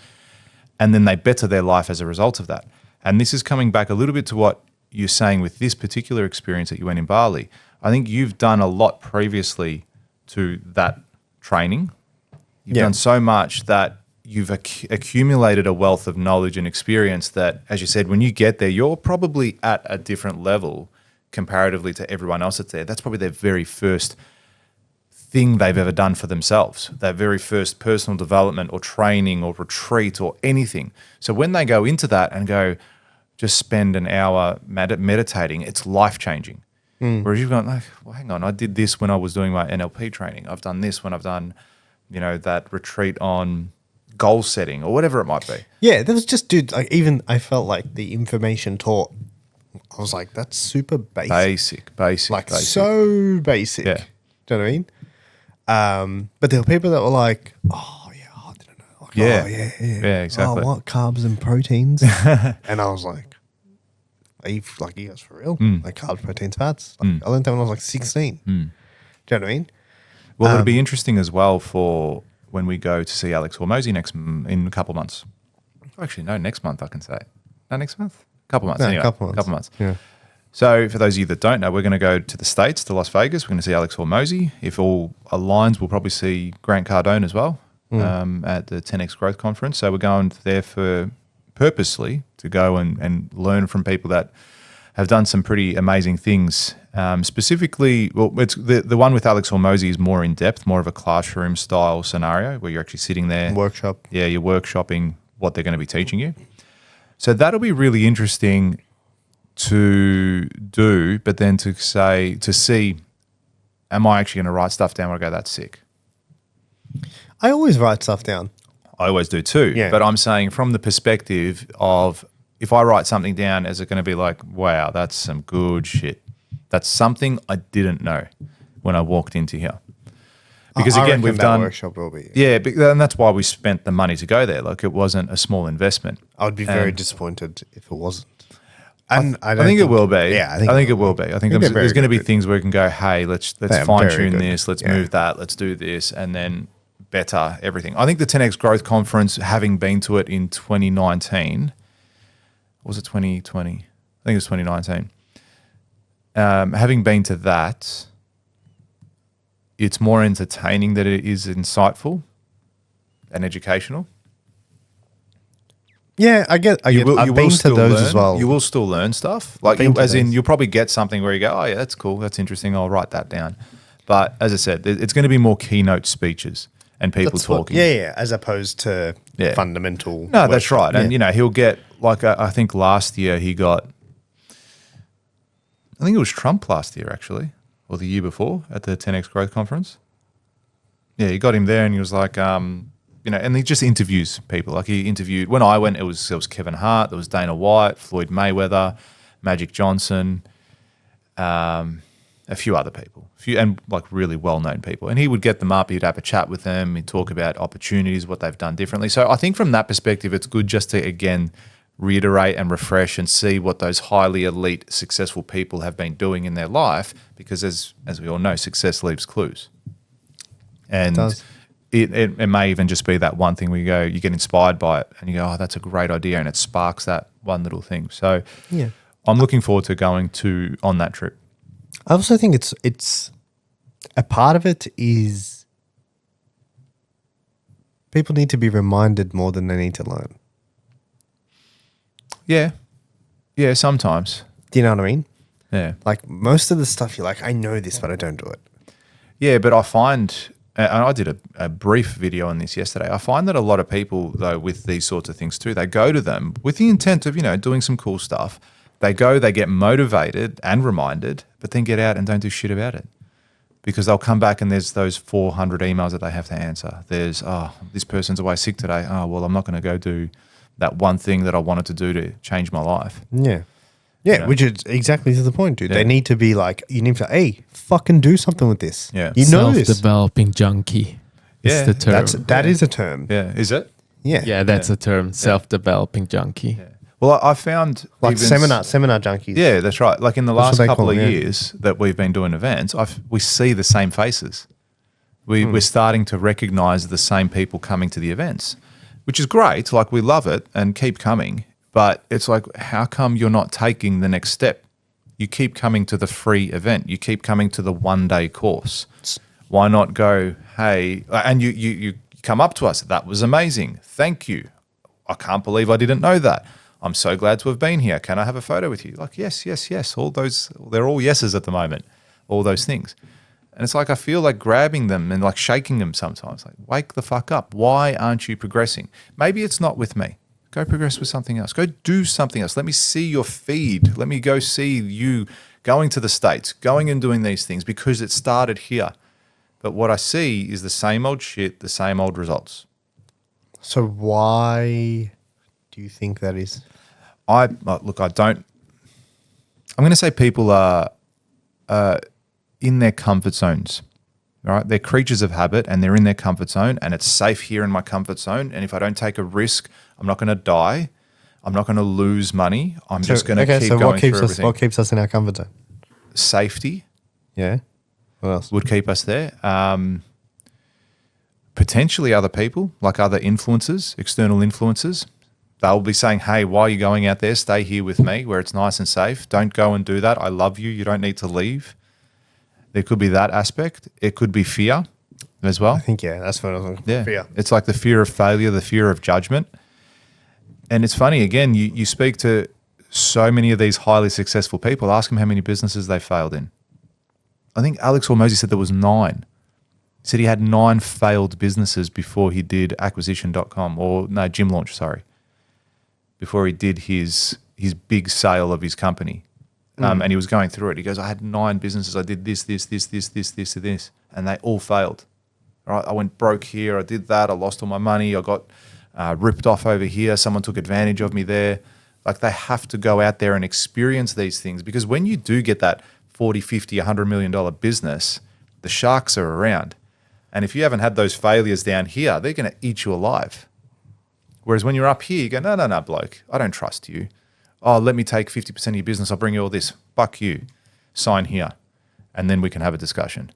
And then they better their life as a result of that. And this is coming back a little bit to what you're saying with this particular experience that you went in Bali. I think you've done a lot previously to that training. You've done so much that you've accumulated a wealth of knowledge and experience that, as you said, when you get there, you're probably at a different level comparatively to everyone else that's there. That's probably their very first thing they've ever done for themselves, their very first personal development or training or retreat or anything. So when they go into that and go, just spend an hour meditating, it's life-changing. Whereas you've gone like, well, hang on, I did this when I was doing my NLP training. I've done this when I've done, that retreat on goal setting or whatever it might be. Yeah, there was just, dude, like even I felt like the information taught, I was like, that's super basic. Basic. So basic. Yeah. Do you know what I mean? But there were people that were like, oh, yeah, I didn't know. Like, Yeah. Oh, yeah. Yeah, exactly. Oh, what? Carbs and proteins? And I was like, are you guys for real? Like carbs, proteins, fats? Like, I learned that when I was like 16. Do you know what I mean? Well, it'll be interesting as well for when we go to see Alex Hormozy in a couple of months. Actually, no, next month I can say. No, next month? Couple months. No, Anyway, couple months. Couple months. Yeah. So for those of you that don't know, we're going to go to the States, to Las Vegas. We're going to see Alex Hormozy. If all aligns, we'll probably see Grant Cardone as well at the 10X Growth Conference. So we're going there for purposely to go and learn from people that have done some pretty amazing things. Specifically, well, it's the one with Alex Hormozy is more in depth, more of a classroom style scenario where you're actually sitting there. Workshop. Yeah, you're workshopping what they're going to be teaching you. So that'll be really interesting to do, but then to see, am I actually going to write stuff down where I go, that's sick? I always write stuff down. I always do too. Yeah. But I'm saying from the perspective of if I write something down, is it going to be like, wow, that's some good shit? That's something I didn't know when I walked into here. Because I again, reckon we've that done workshop will be. Yeah, and that's why we spent the money to go there. Like it wasn't a small investment. I would be very disappointed if it wasn't. And I think it will be. Yeah, I think it will be. I think there's going to be things where we can go, hey, let's fine tune this, let's move that, let's do this, and then better everything. I think the 10X Growth Conference, having been to it in 2019, was it 2020? I think it was 2019. Having been to that, it's more entertaining than it is insightful and educational. Yeah, I've been to those as well. You will still learn stuff. Like you'll probably get something where you go, oh yeah, that's cool, that's interesting, I'll write that down. But as I said, it's going to be more keynote speeches and people talking. As opposed to fundamental. No, that's right. Yeah. And he'll get like I think last year he got. I think it was Trump last year actually, or the year before at the 10X Growth Conference. Yeah, he got him there, and he was like, and he just interviews people. Like he interviewed when I went, it was Kevin Hart, there was Dana White, Floyd Mayweather, Magic Johnson, a few other people, and like really well-known people. And he would get them up, he'd have a chat with them, he'd talk about opportunities, what they've done differently. So I think from that perspective, it's good just to, again, reiterate and refresh and see what those highly elite, successful people have been doing in their life, because as we all know, success leaves clues. And it may even just be that one thing where you get inspired by it and you go, oh, that's a great idea, and it sparks that one little thing. So I'm looking forward to going on that trip. I also think it's a part of it is people need to be reminded more than they need to learn. Yeah. Yeah, sometimes. Do you know what I mean? Yeah. Like most of the stuff you're like, I know this, but I don't do it. Yeah, but I find, and I did a brief video on this yesterday, I find that a lot of people, though, with these sorts of things too, they go to them with the intent of, doing some cool stuff. They go, they get motivated and reminded, but then get out and don't do shit about it. Because they'll come back and there's those 400 emails that they have to answer. There's, this person's away sick today. Oh, well, I'm not going to go do that one thing that I wanted to do to change my life. Yeah. Yeah, which is exactly to the point, dude. Yeah. They need to be like, you need to, hey, fucking do something with this. Yeah. You know this. Self-developing junkie is the term. That is a term. Yeah. Is it? Yeah. Yeah, that's a term. Self-developing junkie. Yeah. Well, I found like seminar junkies. Yeah, that's right. Like in the last couple of them, years that we've been doing events, we see the same faces. We're starting to recognize the same people coming to the events, which is great. Like we love it and keep coming. But it's like, how come you're not taking the next step? You keep coming to the free event. You keep coming to the one-day course. Why not go, hey, and you come up to us. That was amazing. Thank you. I can't believe I didn't know that. I'm so glad to have been here. Can I have a photo with you? Like, yes. All those, they're all yeses at the moment, all those things. And it's like, I feel like grabbing them and like shaking them sometimes. Like, wake the fuck up. Why aren't you progressing? Maybe it's not with me. Go progress with something else. Go do something else. Let me see your feed. Let me go see you going to the States, going and doing these things because it started here. But what I see is the same old shit, the same old results. So why do you think that is? I don't. I'm going to say people are in their comfort zones. All right, they're creatures of habit and they're in their comfort zone, and it's safe here in my comfort zone. And if I don't take a risk, I'm not going to die. I'm not going to lose money. I'm just going to keep going through everything. What keeps us in our comfort zone? Safety. Yeah. What else would keep us there? Potentially other people, like other influences, external influences. They'll be saying, hey, why are you going out there? Stay here with me where it's nice and safe. Don't go and do that. I love you. You don't need to leave. There could be that aspect. It could be fear as well. I think, that's what I was looking for. Yeah. Fear. It's like the fear of failure, the fear of judgment. And it's funny, again, you speak to so many of these highly successful people, ask them how many businesses they failed in. I think Alex Hormozy said there was 9. He said he had 9 failed businesses before he did acquisition.com Gym Launch, sorry. Before he did his big sale of his company. And he was going through it. He goes, I had 9 businesses. I did this, and they all failed. All right, I went broke here. I did that. I lost all my money. I got ripped off over here. Someone took advantage of me there. Like, they have to go out there and experience these things, because when you do get that 40, 50, $100 million business, the sharks are around. And if you haven't had those failures down here, they're going to eat you alive. Whereas when you're up here, you go, no, bloke, I don't trust you. Oh, let me take 50% of your business. I'll bring you all this. Fuck you. Sign here. And then we can have a discussion.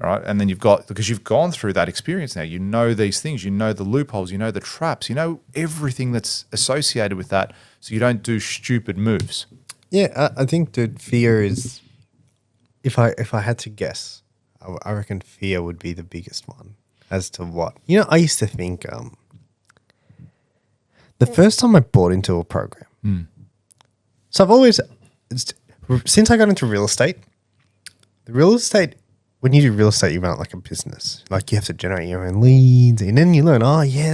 All right. And then because you've gone through that experience now, you know these things, you know the loopholes, you know the traps, you know everything that's associated with that. So you don't do stupid moves. Yeah, I think, dude, fear is, if I had to guess, I reckon fear would be the biggest one. As to what? I used to think the first time I bought into a program. So I've always, since I got into real estate, when you do real estate, you run it like a business. Like, you have to generate your own leads, and then you learn,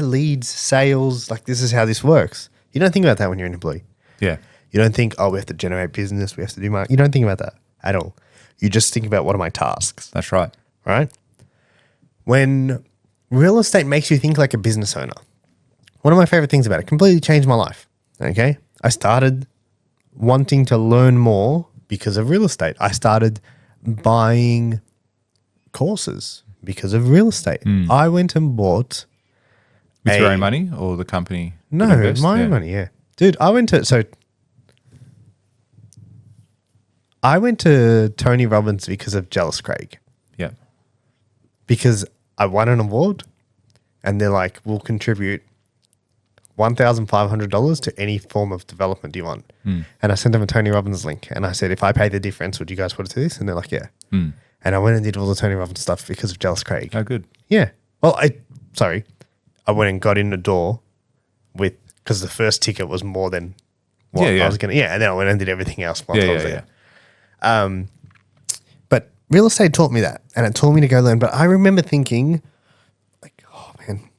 leads, sales, like, this is how this works. You don't think about that when you're an employee. Yeah. You don't think, we have to generate business, we have to do marketing. You don't think about that at all. You just think about, what are my tasks? That's right. Right? When real estate makes you think like a business owner, one of my favorite things about it, completely changed my life. Okay? I started wanting to learn more because of real estate. I started buying courses because of real estate. I went and bought with your own money or the company? No, my own money, yeah. Dude, I went to Tony Robbins because of Jealous Craig. Yeah. Because I won an award, and they're like, we'll contribute $1,500 to any form of development you want. And I sent them a Tony Robbins link, and I said, if I pay the difference, would you guys put it to this? And they're like, yeah. And I went and did all the Tony Robbins stuff because of Jealous Craig. Oh, good. Yeah. Well, I went and got in the door because the first ticket was more than what I was going to. Yeah, and then I went and did everything else while I was there. But real estate taught me that, and it taught me to go learn. But I remember thinking, like, oh man,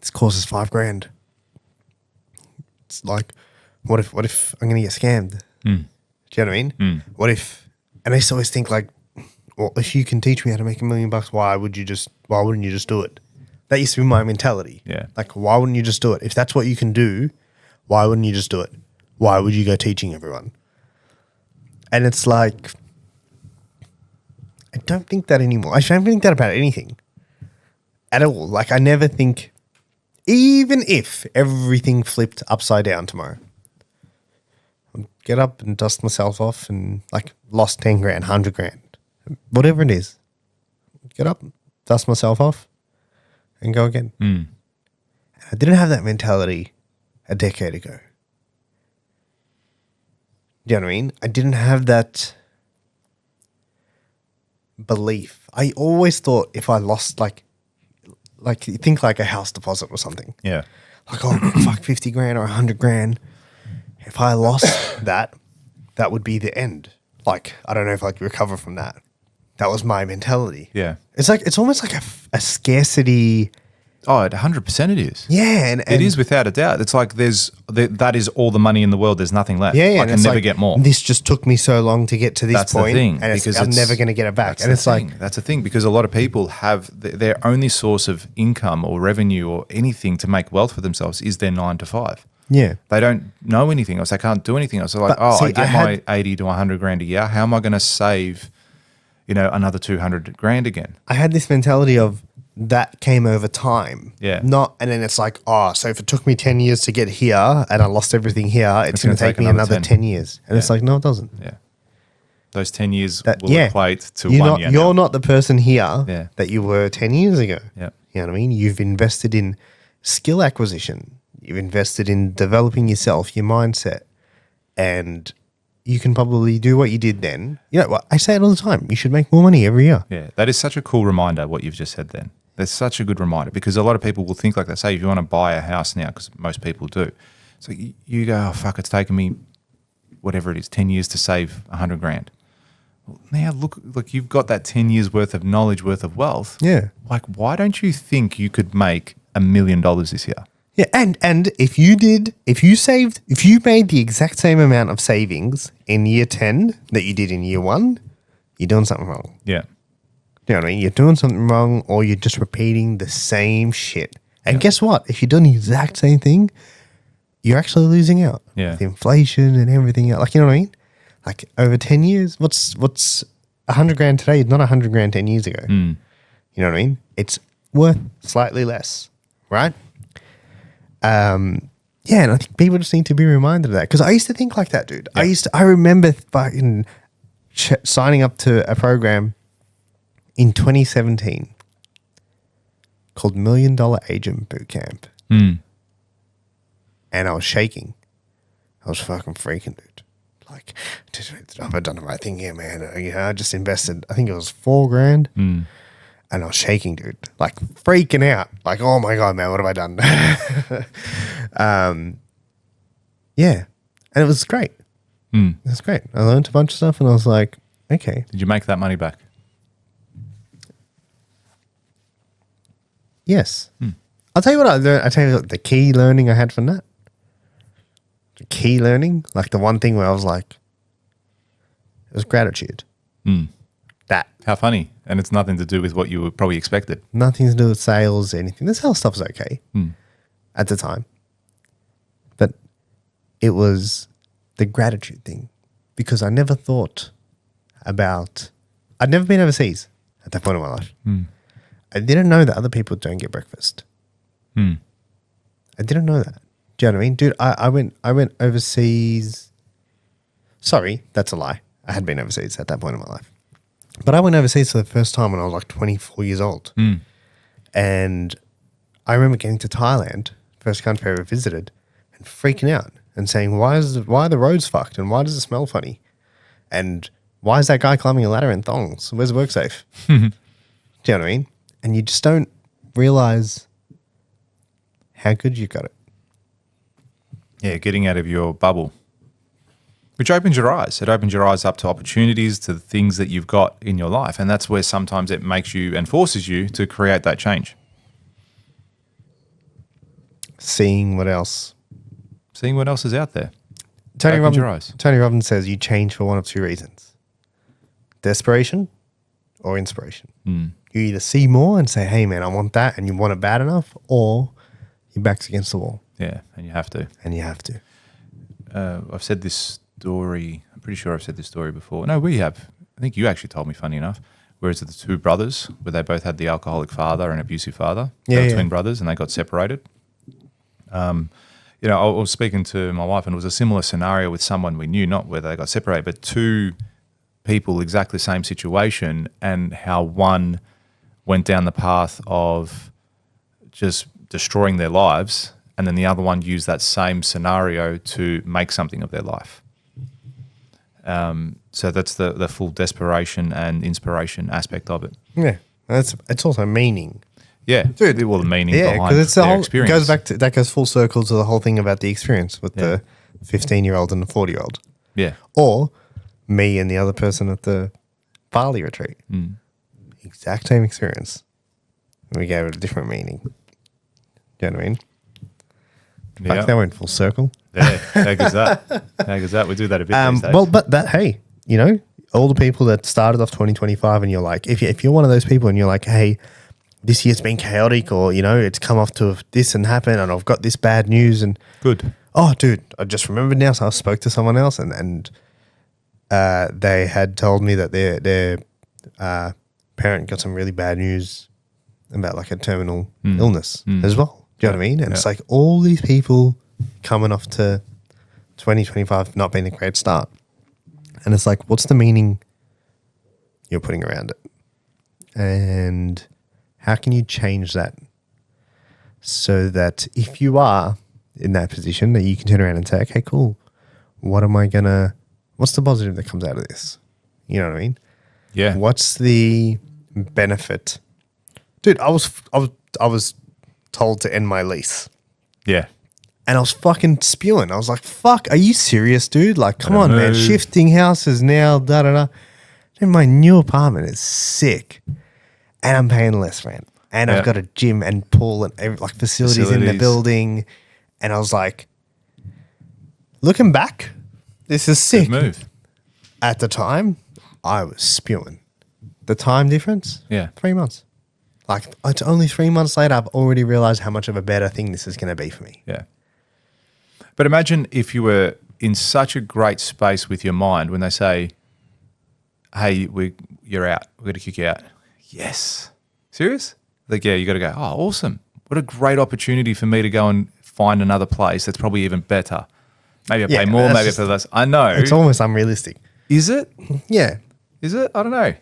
this course is $5,000. It's like, what if I'm going to get scammed? Do you know what I mean? What if? And I used to always think, like, well, if you can teach me how to make $1 million, why wouldn't you just do it? That used to be my mentality. Yeah. Like, why wouldn't you just do it? If that's what you can do, why wouldn't you just do it? Why would you go teaching everyone? And it's like, I don't think that anymore. I don't think that about anything at all. Like, I never think, even if everything flipped upside down tomorrow, I'd get up and dust myself off and, like, lost 10 grand, 100 grand, whatever it is. Get up, dust myself off, and go again. And I didn't have that mentality a decade ago. Do you know what I mean? I didn't have that belief. I always thought if I lost, like think like a house deposit or something. Yeah. Like, oh, fuck, 50 grand or 100 grand. If I lost that would be the end. Like, I don't know if I could recover from that. That was my mentality. Yeah. It's almost like a scarcity. Oh, 100% it is. Yeah. And it is without a doubt. It's like that is all the money in the world. There's nothing left. Yeah, I can never get more. This just took me so long to get to this That's point, the thing, and because I'm never going to get it back. And it's like, that's the thing, because a lot of people have their only source of income or revenue or anything to make wealth for themselves is their 9 to 5. yeah. They don't know anything else. They can't do anything else. They're like, I get my 80 to 100 grand a year. How am I going to save, another 200 grand again? I had this mentality of that came over time. Yeah. And then it's like, so if it took me 10 years to get here and I lost everything here, it's going to take me another 10 years. And it's like, no, it doesn't. Yeah. Those 10 years will equate to you're 1 year. You're not the person here Yeah. that you were 10 years ago. Yeah. You know what I mean? You've invested in skill acquisition. You've invested in developing yourself, your mindset, and you can probably do what you did then. You know, I say it all the time. You should make more money every year. Yeah, that is such a cool reminder, what you've just said then. That's such a good reminder because a lot of people will think like that. Say if you want to buy a house now, because most people do. So you go, oh, fuck, it's taken me, whatever it is, 10 years to save 100 grand. Well, now look, you've got that 10 years worth of knowledge, worth of wealth. Yeah. Like, why don't you think you could make $1 million this year? Yeah, and if you made the exact same amount of savings in year 10 that you did in year 1, you're doing something wrong. Yeah. You know what I mean? You're doing something wrong or you're just repeating the same shit. And guess what? If you're doing the exact same thing, you're actually losing out. Yeah. With inflation and everything else. Like, you know what I mean? Like over 10 years, what's 100 grand today, not 100 grand 10 years ago. You know what I mean? It's worth slightly less, right? Yeah, and I think people just need to be reminded of that because I used to think like that, dude. Yeah. I remember fucking signing up to a program in 2017 called $1 Million Agent Bootcamp, and I was shaking. I was fucking freaking, dude. Like, have I done the right thing here, man? You know, I just invested. I think it was $4 grand. And I was shaking, dude, like freaking out. Like, oh my God, man, what have I done? Yeah. And it was great. It was great. I learned a bunch of stuff and I was like, okay. Did you make that money back? Yes. I'll tell you what I learned. I'll tell you what the key learning I had from that. The key learning, like the one thing where I was like, it was gratitude. That. How funny. And it's nothing to do with what you probably expected. Nothing to do with sales, anything. The sales stuff was okay at the time. But it was the gratitude thing because I never thought about, I'd never been overseas at that point in my life. I didn't know that other people don't get breakfast. I didn't know that. Do you know what I mean? Dude, I went overseas. Sorry, that's a lie. I had been overseas at that point in my life. But I went overseas for the first time when I was like 24 years old. And I remember getting to Thailand, first country I ever visited, and freaking out and saying, why are the roads fucked? And why does it smell funny? And why is that guy climbing a ladder in thongs? Where's the work safe? Do you know what I mean? And you just don't realize how good you got it. Yeah, getting out of your bubble. Which opens your eyes. It opens your eyes up to opportunities, to the things that you've got in your life. And that's where sometimes it makes you and forces you to create that change. Seeing what else. Seeing what else is out there. Tony Opens your eyes. Robbins says you change for one of two reasons. Desperation or inspiration. You either see more and say, hey, man, I want that, and you want it bad enough, or your back's against the wall. Yeah, and you have to. And you have to. I've said this story. I'm pretty sure I've said this story before. No, we have. I think you actually told me, funny enough. Whereas the two brothers, where they both had the alcoholic father and abusive father. They were twin brothers and they got separated. You know, I was speaking to my wife and it was a similar scenario with someone we knew, not where they got separated, but two people, exactly the same situation, and how one went down the path of just destroying their lives, and then the other one used that same scenario to make something of their life. So that's the full desperation and inspiration aspect of it. Yeah, it's also meaning. Yeah, dude. Well, the meaning Yeah, behind because it's the their whole. experience. It goes back to that goes full circle to the whole thing about the experience with the 15-year-old and the 40-year-old. Yeah, Or me and the other person at the Bali retreat. Exact same experience. We gave it a different meaning. Do you know what I mean? yeah. Fuck, that went full circle. Yeah, how goes that? How goes that? We do that a bit these days. Well, but that, hey, you know, all the people that started off 2025 and you're like, if you're one of those people and you're like, hey, this year's been chaotic, or, you know, it's come off to this and happened and I've got this bad news and Good. oh, dude, I just remembered now. So I spoke to someone else and they had told me that their parent got some really bad news about like a terminal illness as well. Do you know what I mean? And it's like all these people coming off to 2025 not being a great start. And it's like, what's the meaning you're putting around it? And how can you change that so that if you are, in that position that you can turn around and say, okay, cool. What's the positive that comes out of this? You know what I mean? Yeah. What's the benefit? Dude, I was told to end my lease. Yeah. And I was fucking spewing. I was like, fuck, are you serious, dude? Like, come on, man. move. Shifting houses now, da-da-da. Dude, my new apartment is sick. And I'm paying less rent. And Yeah. I've got a gym and pool and facilities in the Facilities. building. And I was like, looking back, this is sick. Good move. At the time, I was spewing. The time difference? Yeah. 3 months. Like, it's only 3 months later, I've already realized how much of a better thing this is going to be for me. Yeah. But imagine if you were in such a great space with your mind when they say, hey, you're out. We're going to kick you out. Yes. Serious? Like, yeah, you got to go, oh, awesome. What a great opportunity for me to go and find another place that's probably even better. Maybe I pay more, that's maybe I just- pay less. I know. It's almost unrealistic. Is it? Yeah. Is it? I don't know.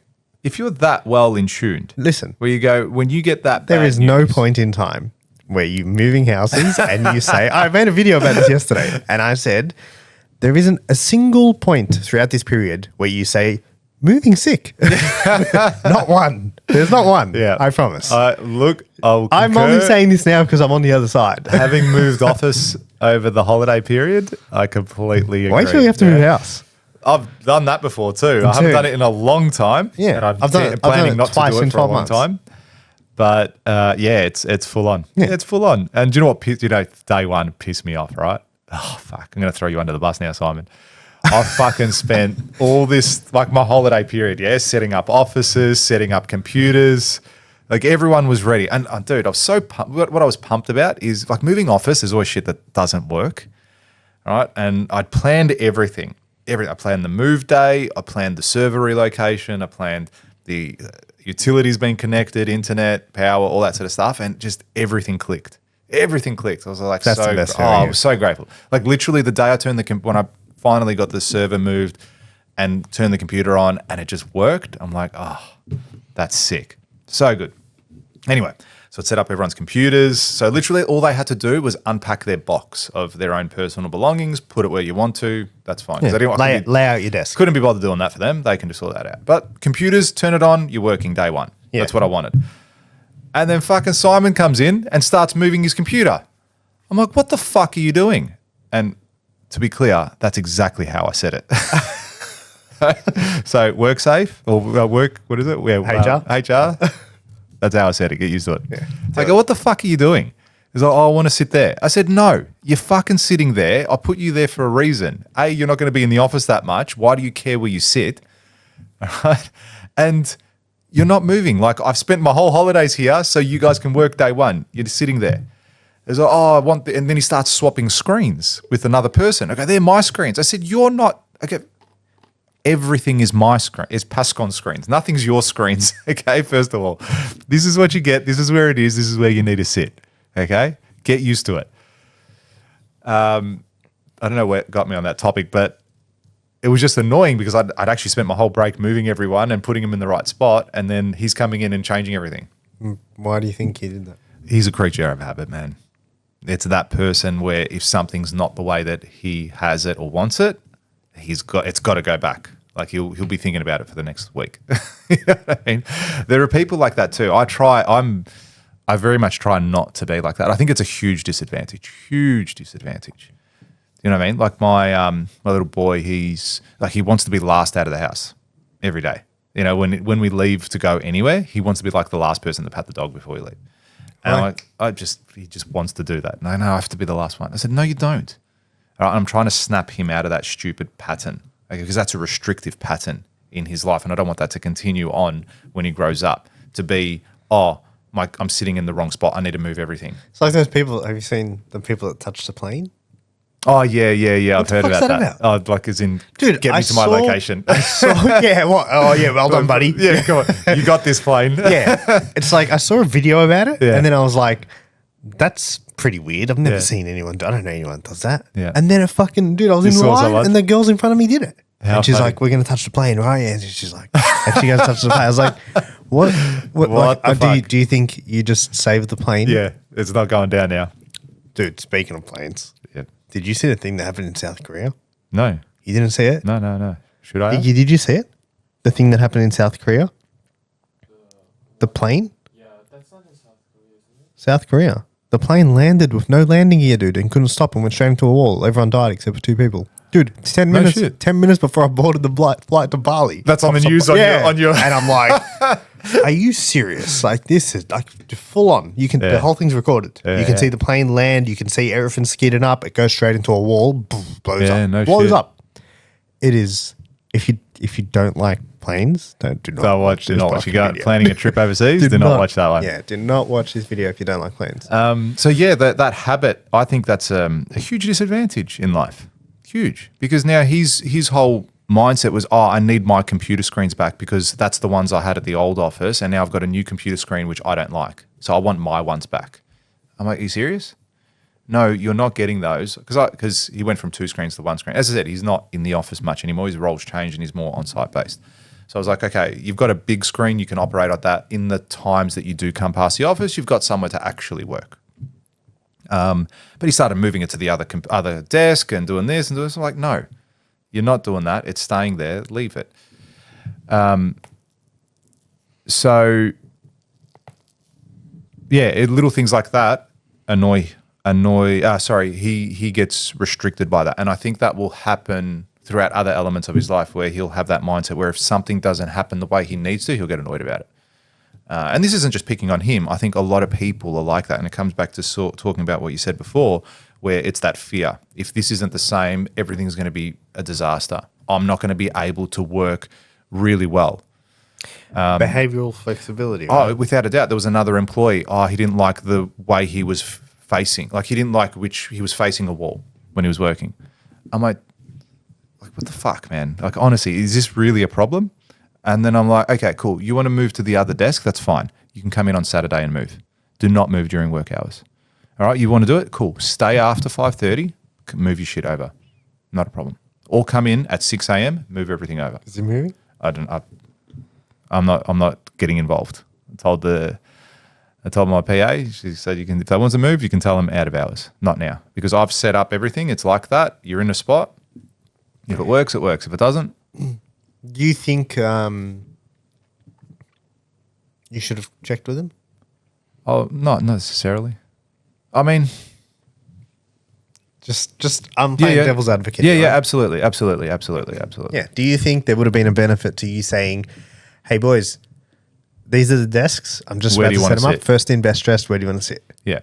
If you're that well in tuned, Listen, where you go, when you get that there bad is no news- point in time where you're moving houses and you say, I made a video about this yesterday, and I said, there isn't a single point throughout this period where you say, moving sick. Not one. There's not one. Yeah. I promise. Look, I'm I'm only saying this now because I'm on the other side. having moved office over the holiday period, I completely agree. Wait till you have to move house. I've done that before too. I haven't too. done it in a long time. Yeah. and I'm I've done it planning not to twice do it in for a 12 long months. time. But yeah, it's full on. Yeah. It's full on. And do you know what? Day one pissed me off. Right? Oh fuck! I'm gonna throw you under the bus now, Simon. I fucking spent all this, like my holiday period, setting up offices, setting up computers. Like everyone was ready. And dude, I was so pumped. What I was pumped about is like moving office is always shit that doesn't work. Right. And I'd planned everything. I planned the move day. I planned the server relocation. I planned the utilities being connected, internet, power, all that sort of stuff. And just everything clicked. Everything clicked. I was like, That's the best feeling, I yeah. was so grateful. Like literally the day I turned when I finally got the server moved and turned the computer on and it just worked, I'm like, oh, that's sick. So good. Anyway, so it set up everyone's computers. So literally all they had to do was unpack their box of their own personal belongings, put it where you want to. That's fine. 'Cause I didn't- I Lay out your desk. couldn't be bothered doing that for them. They can just sort that out. But computers, turn it on, you're working day one. Yeah. That's what I wanted. And then fucking Simon comes in and starts moving his computer. I'm like, what the fuck are you doing? And to be clear, that's exactly how I said it. So work safe or work, what is it? HR. HR. That's how I said it. Get used to it. I go, what the fuck are you doing? He's like, oh, I want to sit there. I said, no, you're fucking sitting there. I put you there for a reason. A, you're not going to be in the office that much. Why do you care where you sit? All right. And you're not moving. Like I've spent my whole holidays here so you guys can work day one. You're just sitting there. He's like, oh, I want and then he starts swapping screens with another person. Okay, they're my screens. I said, you're not. Okay, everything is my screen. It's Pascon screens. Nothing's your screens. Okay, first of all, this is what you get. This is where it is. This is where you need to sit. Okay, get used to it. I don't know what got me on that topic, but it was just annoying because I'd actually spent my whole break moving everyone and putting them in the right spot, and then he's coming in and changing everything. Why do you think he did that? He's a creature of habit, man. It's that person where if something's not the way that he has it or wants it, it's got to go back. Like he'll be thinking about it for the next week. You know what I mean? There are people like that too. I very much try not to be like that. I think it's a huge disadvantage. Huge disadvantage. You know what I mean? Like my little boy, he wants to be last out of the house every day. You know, when we leave to go anywhere, he wants to be like the last person to pat the dog before we leave. And he just wants to do that. No, I have to be the last one. I said, no, you don't. All right, I'm trying to snap him out of that stupid pattern because that's a restrictive pattern in his life. And I don't want that to continue on when he grows up to be, I'm sitting in the wrong spot. I need to move everything. It's like those people. Have you seen the people that touch the plane? Oh, yeah. I've heard fuck's about that that. Oh, like as in, Dude, get me to my location. Yeah. What? Oh, yeah. Well done, buddy. Yeah, come on. You got this plane. Yeah. It's like I saw a video about it, Yeah. and then I was like, "That's pretty weird. I've never Yeah. seen anyone. I don't know anyone that does that." Yeah. And then a fucking dude, I was You in saw line, someone? and the girls in front of me did it. How and she's funny. like, "We're gonna touch the plane, right?" Yeah. And she's like, and she goes touch the plane. I was like, "What? What the fuck? Do you think you just saved the plane?" Yeah, it's not going down now. Dude, speaking of planes, Yeah. did you see the thing that happened in South Korea? No. You didn't see it? No. Should I? Did you see it? The thing that happened in South Korea? The plane? Yeah, that's not in South Korea, isn't it? South Korea. The plane landed with no landing gear, dude, and couldn't stop and went straight into a wall. Everyone died except for 2 people. Dude, 10 No minutes. shit. 10 minutes before I boarded the flight to Bali. That's on the news on your And I'm like, are you serious? Like, this is like full on. You can Yeah. the whole thing's recorded. Yeah, you can yeah. see the plane land. You can see everything skidding up. It goes straight into a wall. Boom, blows Yeah, up. no blows shit. up. It is. If you don't like planes, do not Don't watch. Do this not watch. You fucking go video. planning a trip overseas. do not watch that one. Yeah, do not watch this video if you don't like planes. So yeah, that habit, I think that's a huge disadvantage in life. Huge, because now his whole mindset was, I need my computer screens back because that's the ones I had at the old office, and now I've got a new computer screen which I don't like, so I want my ones back. I'm like, are you serious? No, you're not getting those, because he went from 2 screens to 1 screen. As I said, he's not in the office much anymore. His role's changed and he's more on-site based. So I was like, okay, you've got a big screen, you can operate on that. In the times that you do come past the office, you've got somewhere to actually work. But he started moving it to the other desk and doing this and doing this. I'm like, no, you're not doing that. It's staying there. Leave it. So yeah, little things like that he gets restricted by that. And I think that will happen throughout other elements of his life where he'll have that mindset where if something doesn't happen the way he needs to, he'll get annoyed about it. And this isn't just picking on him. I think a lot of people are like that. And it comes back to talking about what you said before, where it's that fear. If this isn't the same, everything's going to be a disaster. I'm not going to be able to work really well. Behavioral flexibility. Oh, without a doubt. There was another employee. He didn't like the way he was facing. Like, he didn't like which he was facing a wall when he was working. I'm like, what the fuck, man? Like, honestly, is this really a problem? And then I'm like, okay, cool. You want to move to the other desk? That's fine. You can come in on Saturday and move. Do not move during work hours. All right, you want to do it? Cool. Stay after 5:30. Move your shit over. Not a problem. Or come in at 6 a.m. Move everything over. Is he moving? I'm not getting involved. I told my PA. She said, if they want to move, you can tell them out of hours. Not now, because I've set up everything. It's like that. You're in a spot. If it works, it works. If it doesn't. Do you think you should have checked with him? Oh, not necessarily. I mean, just I'm playing devil's advocate. Yeah, right? absolutely. Yeah. Do you think there would have been a benefit to you saying, "Hey, boys, these are the desks. I'm just Where about do to you set wanna them up. sit? First in, best dressed. Where do you want to sit?" Yeah.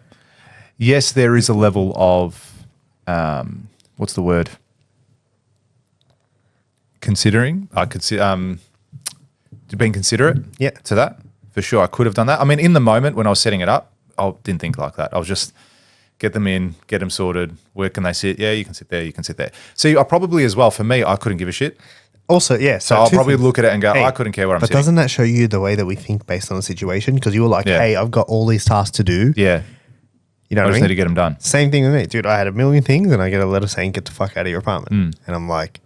Yes, there is a level of, what's the word? Considering. I could see, being considerate. Yeah. To that, for sure. I could have done that. I mean, in the moment when I was setting it up, I didn't think like that. I was just get them in, get them sorted. Where can they sit? Yeah, you can sit there. You can sit there. See, I probably as well. For me, I couldn't give a shit. Also, yeah. So I'll 2 probably things. look at it and go, Hey, I couldn't care where I'm But sitting. doesn't that show you the way that we think based on the situation? Because you were like, Yeah. "Hey, I've got all these tasks to do." Yeah. You know I what I just mean? need to get them done. Same thing with me, dude. I had a million things, and I get a letter saying, "Get the fuck out of your apartment," and I'm like,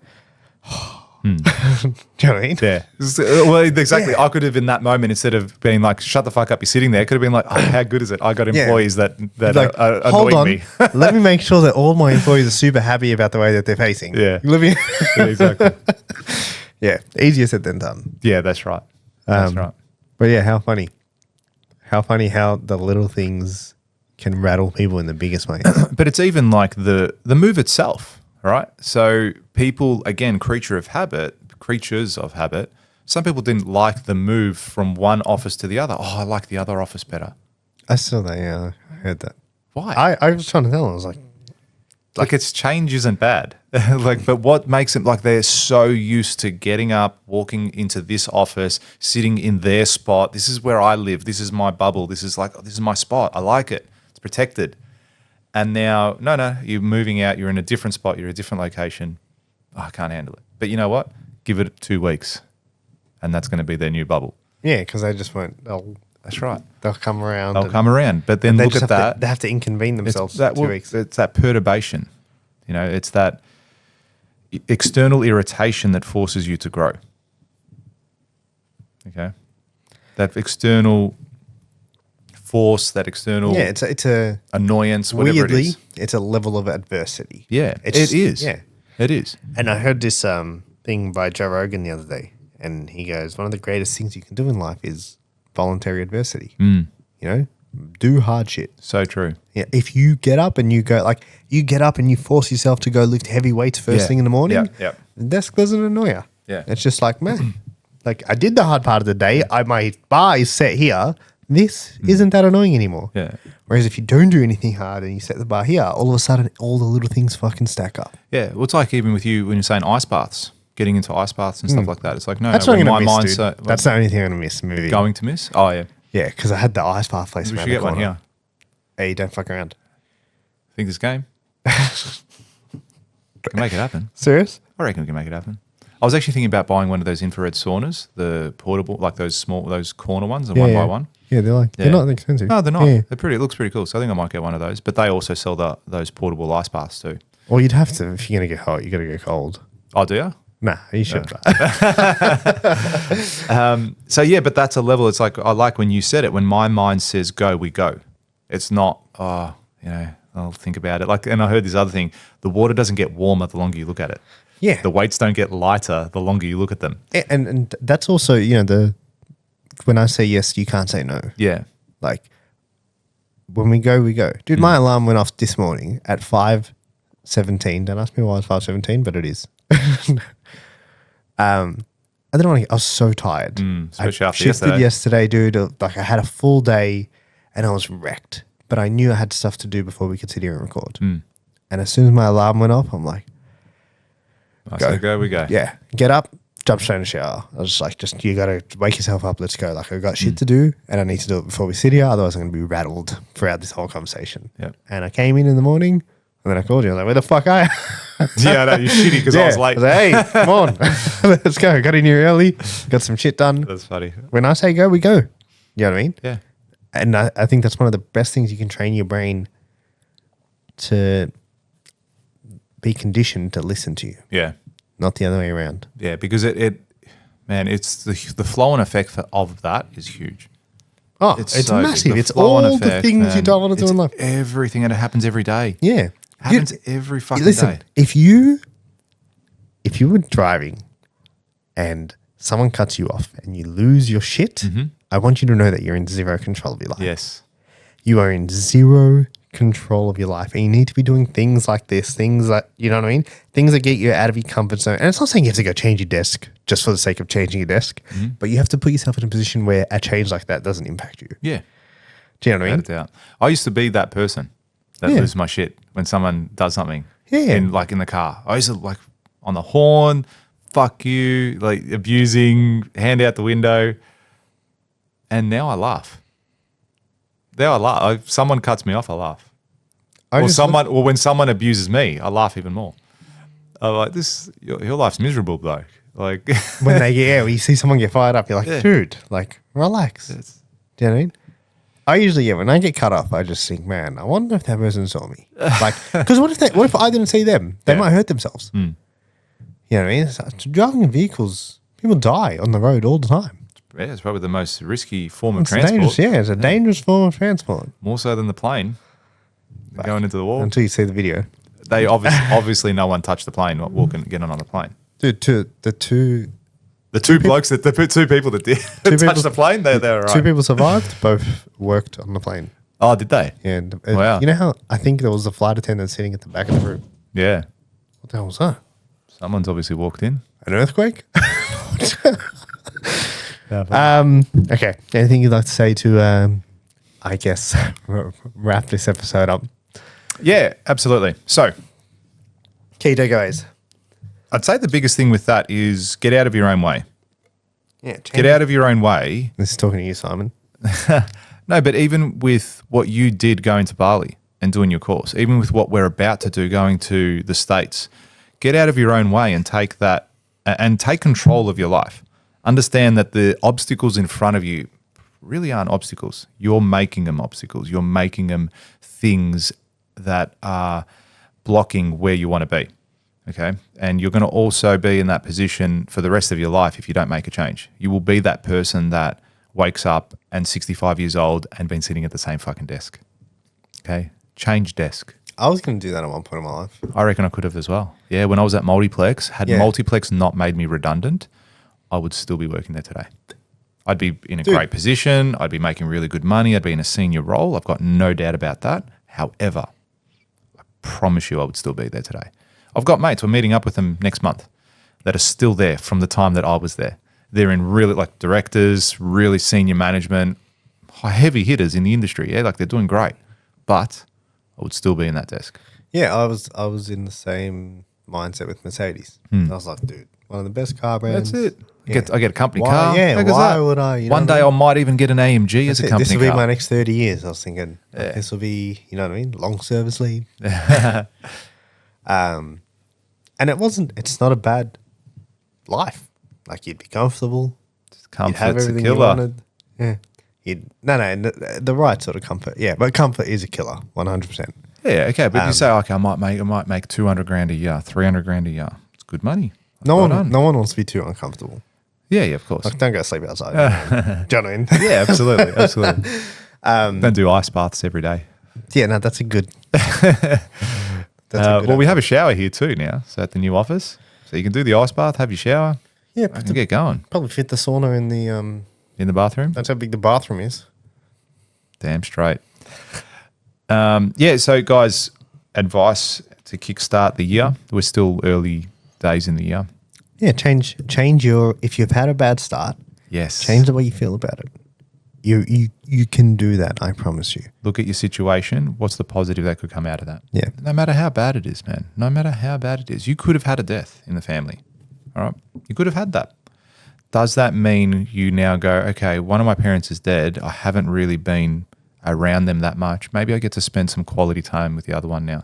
do you know what I mean? Yeah. Well, exactly. Yeah. I could have in that moment, instead of being like, shut the fuck up, you're sitting there, could have been like, oh, how good is it? I got employees that Like, hold annoy on, me. let me make sure that all my employees are super happy about the way that they're facing. Yeah. Let me- Yeah, exactly. yeah, easier said than done. Yeah, that's right. That's right. But yeah, how funny how the little things can rattle people in the biggest ways. But it's even like the move itself, right? So people, again, creatures of habit. Some people didn't like the move from one office to the other. Oh, I like the other office better. I saw that, yeah, I heard that. Why? I was trying to tell them, I was like, It's change isn't bad. But what makes it like they're so used to getting up, walking into this office, sitting in their spot. This is where I live. This is my bubble. This is my spot. I like it. It's protected. And now, no, you're moving out. You're in a different spot. You're in a different location. Oh, I can't handle it. But you know what? Give it 2 weeks, and that's going to be their new bubble. yeah, because they just won't, That's right. they'll come around. They'll and come around. But then they look just at have that. they have to inconvene themselves for 2 weeks. It's that perturbation. You know, it's that external irritation that forces you to grow. Okay? That external force, that external Yeah, it's a annoyance, whatever it weirdly, is. it's a level of adversity. Yeah, It's it is. Yeah. It is. And I heard this thing by Joe Rogan the other day, and he goes, one of the greatest things you can do in life is voluntary adversity. You know, do hard shit. So true. Yeah, if you get up and you go, like, you get up and you force yourself to go lift heavy weights first thing in the morning, the desk doesn't annoy you. Yeah. It's just like, man, like, I did the hard part of the day. My bar is set here. This isn't that annoying anymore. Yeah. Whereas if you don't do anything hard and you set the bar here, all of a sudden, all the little things fucking stack up. Yeah. Well, it's like even with you when you're saying ice baths, getting into ice baths and stuff like that. It's like, no, That's no, not when going to my miss, dude. mindset. That's the only thing I'm going to miss, movie. Going to miss? Oh, yeah. Yeah, because I had the ice bath place. We around should the get one corner. here. Hey, don't fuck around. Think this game? Can make it happen. Serious? I reckon we can make it happen. I was actually thinking about buying one of those infrared saunas, the portable, like those corner ones, the one by one. Yeah, they're not expensive. No, they're not. Yeah. They're pretty. It looks pretty cool. So I think I might get one of those. But they also sell those portable ice baths too. Well, you'd have to, if you're going to get hot, you got to go cold. Oh, do you? Nah, you should. So yeah, but that's a level. It's like I like when you said it. When my mind says go, we go. It's not. I'll think about it. Like, and I heard this other thing. The water doesn't get warmer the longer you look at it. Yeah. The weights don't get lighter the longer you look at them. And that's also, when I say yes, you can't say no. Yeah. Like, when we go, we go. Dude, my alarm went off this morning at 5:17. Don't ask me why it's 5:17, but it is. I didn't want to. I was so tired. especially I after shifted yesterday, dude. Like, I had a full day and I was wrecked. But I knew I had stuff to do before we could sit here and record. And as soon as my alarm went off, I'm like, Go, we go. yeah, get up, jump straight in the shower. I was just like, you got to wake yourself up. Let's go. Like, I got shit to do and I need to do it before we sit here. Otherwise, I'm going to be rattled throughout this whole conversation. Yep. And I came in the morning and then I called you. I was like, where the fuck are you? Yeah, I know. You're shitty because I was late. I was like, hey, come on. Let's go. Got in here early. Got some shit done. That's funny. When I say go, we go. You know what I mean? Yeah. And I think that's one of the best things you can train your brain to be conditioned to listen to you, Yeah. not the other way around. Yeah, because it's the flow and effect of that is huge. Oh, it's so big. massive. The It's flow all and the effect, things you man. don't want to do It's in life. everything, and it happens every day. Yeah. Happens every fucking Listen, day. if you were driving and someone cuts you off and you lose your shit, I want you to know that you're in zero control of your life. Yes. You are in zero control of your life. And you need to be doing things like this, things that, you know what I mean? Things that get you out of your comfort zone. And it's not saying you have to go change your desk just for the sake of changing your desk, but you have to put yourself in a position where a change like that doesn't impact you. Yeah. Do you know what I mean? Without a doubt. I used to be that person that loses my shit when someone does something. Yeah. In the car. I used to like on the horn, fuck you, like abusing, hand out the window. And now I laugh. Now I laugh. If someone cuts me off, I laugh. Or when someone abuses me, I laugh even more. I'm like, your life's miserable, bloke. Like when you see someone get fired up, you're like, dude, like, relax. Do you know what I mean? I usually, when I get cut off, I just think, man, I wonder if that person saw me. Like, because what if I didn't see them? They might hurt themselves. You know what I mean? Driving in vehicles, people die on the road all the time. Yeah, it's probably the most risky form of It's transport. dangerous. Yeah, it's a dangerous form of transport. More so than the plane going into the wall. Until you see the video. They obviously no one touched the plane walking getting on the plane. Dude, the two Blokes that the two people that did touched the plane, they're all right. Two people survived. Both worked on the plane. Oh, did they? And Wow. you know how I think there was a flight attendant sitting at the back of the room. Yeah. What the hell was that? Someone's obviously walked in. An earthquake? Okay. Anything you'd like to say to, I guess, wrap this episode up? Yeah, absolutely. So Key takeaways. I'd say the biggest thing with that is get out of your own way. Yeah. Get out of your own way. This is talking to you, Simon. No, but even with what you did going to Bali and doing your course, even with what we're about to do going to the States, get out of your own way and take that and take control of your life. Understand that the obstacles in front of you really aren't obstacles. You're making them obstacles. You're making them things that are blocking where you want to be. Okay. And you're going to also be in that position for the rest of your life if you don't make a change. You will be that person that wakes up and 65 years old and been sitting at the same fucking desk. Okay? Change desk. I was going to do that at one point in my life. I reckon I could have as well. Yeah, when I was at Multiplex, had Yeah. Multiplex not made me redundant, I would still be working there today. I'd be in a great position. I'd be making really good money. I'd be in a senior role. I've got no doubt about that. However, I promise you I would still be there today. I've got mates, we're meeting up with them next month, that are still there from the time that I was there. They're in really like directors, really senior management, heavy hitters in the industry. Yeah, like they're doing great. But I would still be in that desk. Yeah, I was in the same mindset with Mercedes. I was like, dude, one of the best car brands. That's it. Yeah. I get a company Why- car. yeah, How good's why that? would I, you know One what I day mean? I might even get an AMG as a company This will be car. my next 30 years. I was thinking, this will be, you know what I mean? Long service leave. And it's not a bad life. Like you'd be comfortable. You'd have Comfort's a everything you killer. wanted. Yeah. The right sort of comfort. Yeah, but comfort is a killer, 100%. Yeah, okay. But you say, okay, I might make 200 grand a year, 300 grand a year. It's good money. No Well one done. wants to be too uncomfortable. Yeah, of course. Like, don't go sleep outside. Do you know what I mean? Yeah, absolutely. Absolutely. Don't do ice baths every day. Yeah, no, that's a good. That's Well, we have a shower here too now. So at the new office. So you can do the ice bath, have your shower. Yeah, I can get going. probably fit the sauna in the. In the bathroom? That's how big the bathroom is. Damn straight. So guys, advice to kickstart the year. We're still early days in the year. Yeah, change your. If you've had a bad start, Yes. change the way you feel about it. You can do that. I promise you. Look at your situation. What's the positive that could come out of that? Yeah. No matter how bad it is, man. No matter how bad it is. You could have had a death in the family. All right? You could have had that. Does that mean you now go, okay, one of my parents is dead. I haven't really been around them that much. Maybe I get to spend some quality time with the other one now.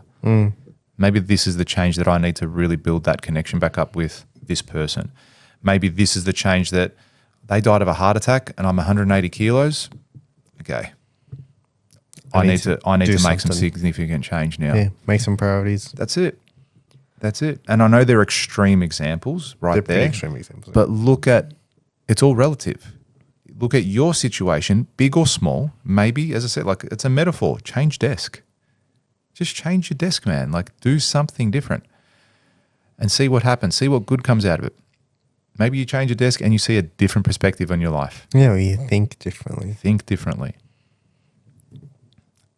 Maybe this is the change that I need to really build that connection back up with this person. Maybe this is the change that they died of a heart attack and I'm 180 kilos. Okay. I need to do make some something. significant change now. Yeah, make some priorities. That's it. And I know they're extreme examples right They're pretty there. extreme examples. But look at, it's all relative. Look at your situation, big or small. Maybe, as I said, like it's a metaphor. Change desk. Just change your desk, man. Like do something different and see what happens. See what good comes out of it. Maybe you change your desk and you see a different perspective on your life. Yeah, well, you think differently. Think differently.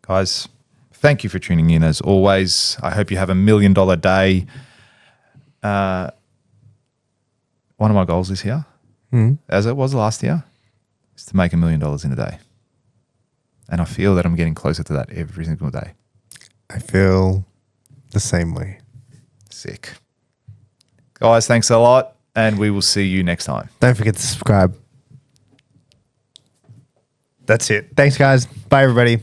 Guys, thank you for tuning in as always. I hope you have $1 million day. One of my goals this year, as it was last year, is to make $1 million in a day. And I feel that I'm getting closer to that every single day. I feel the same way. Sick. Guys, thanks a lot. And we will see you next time. Don't forget to subscribe. That's it. Thanks, guys. Bye, everybody.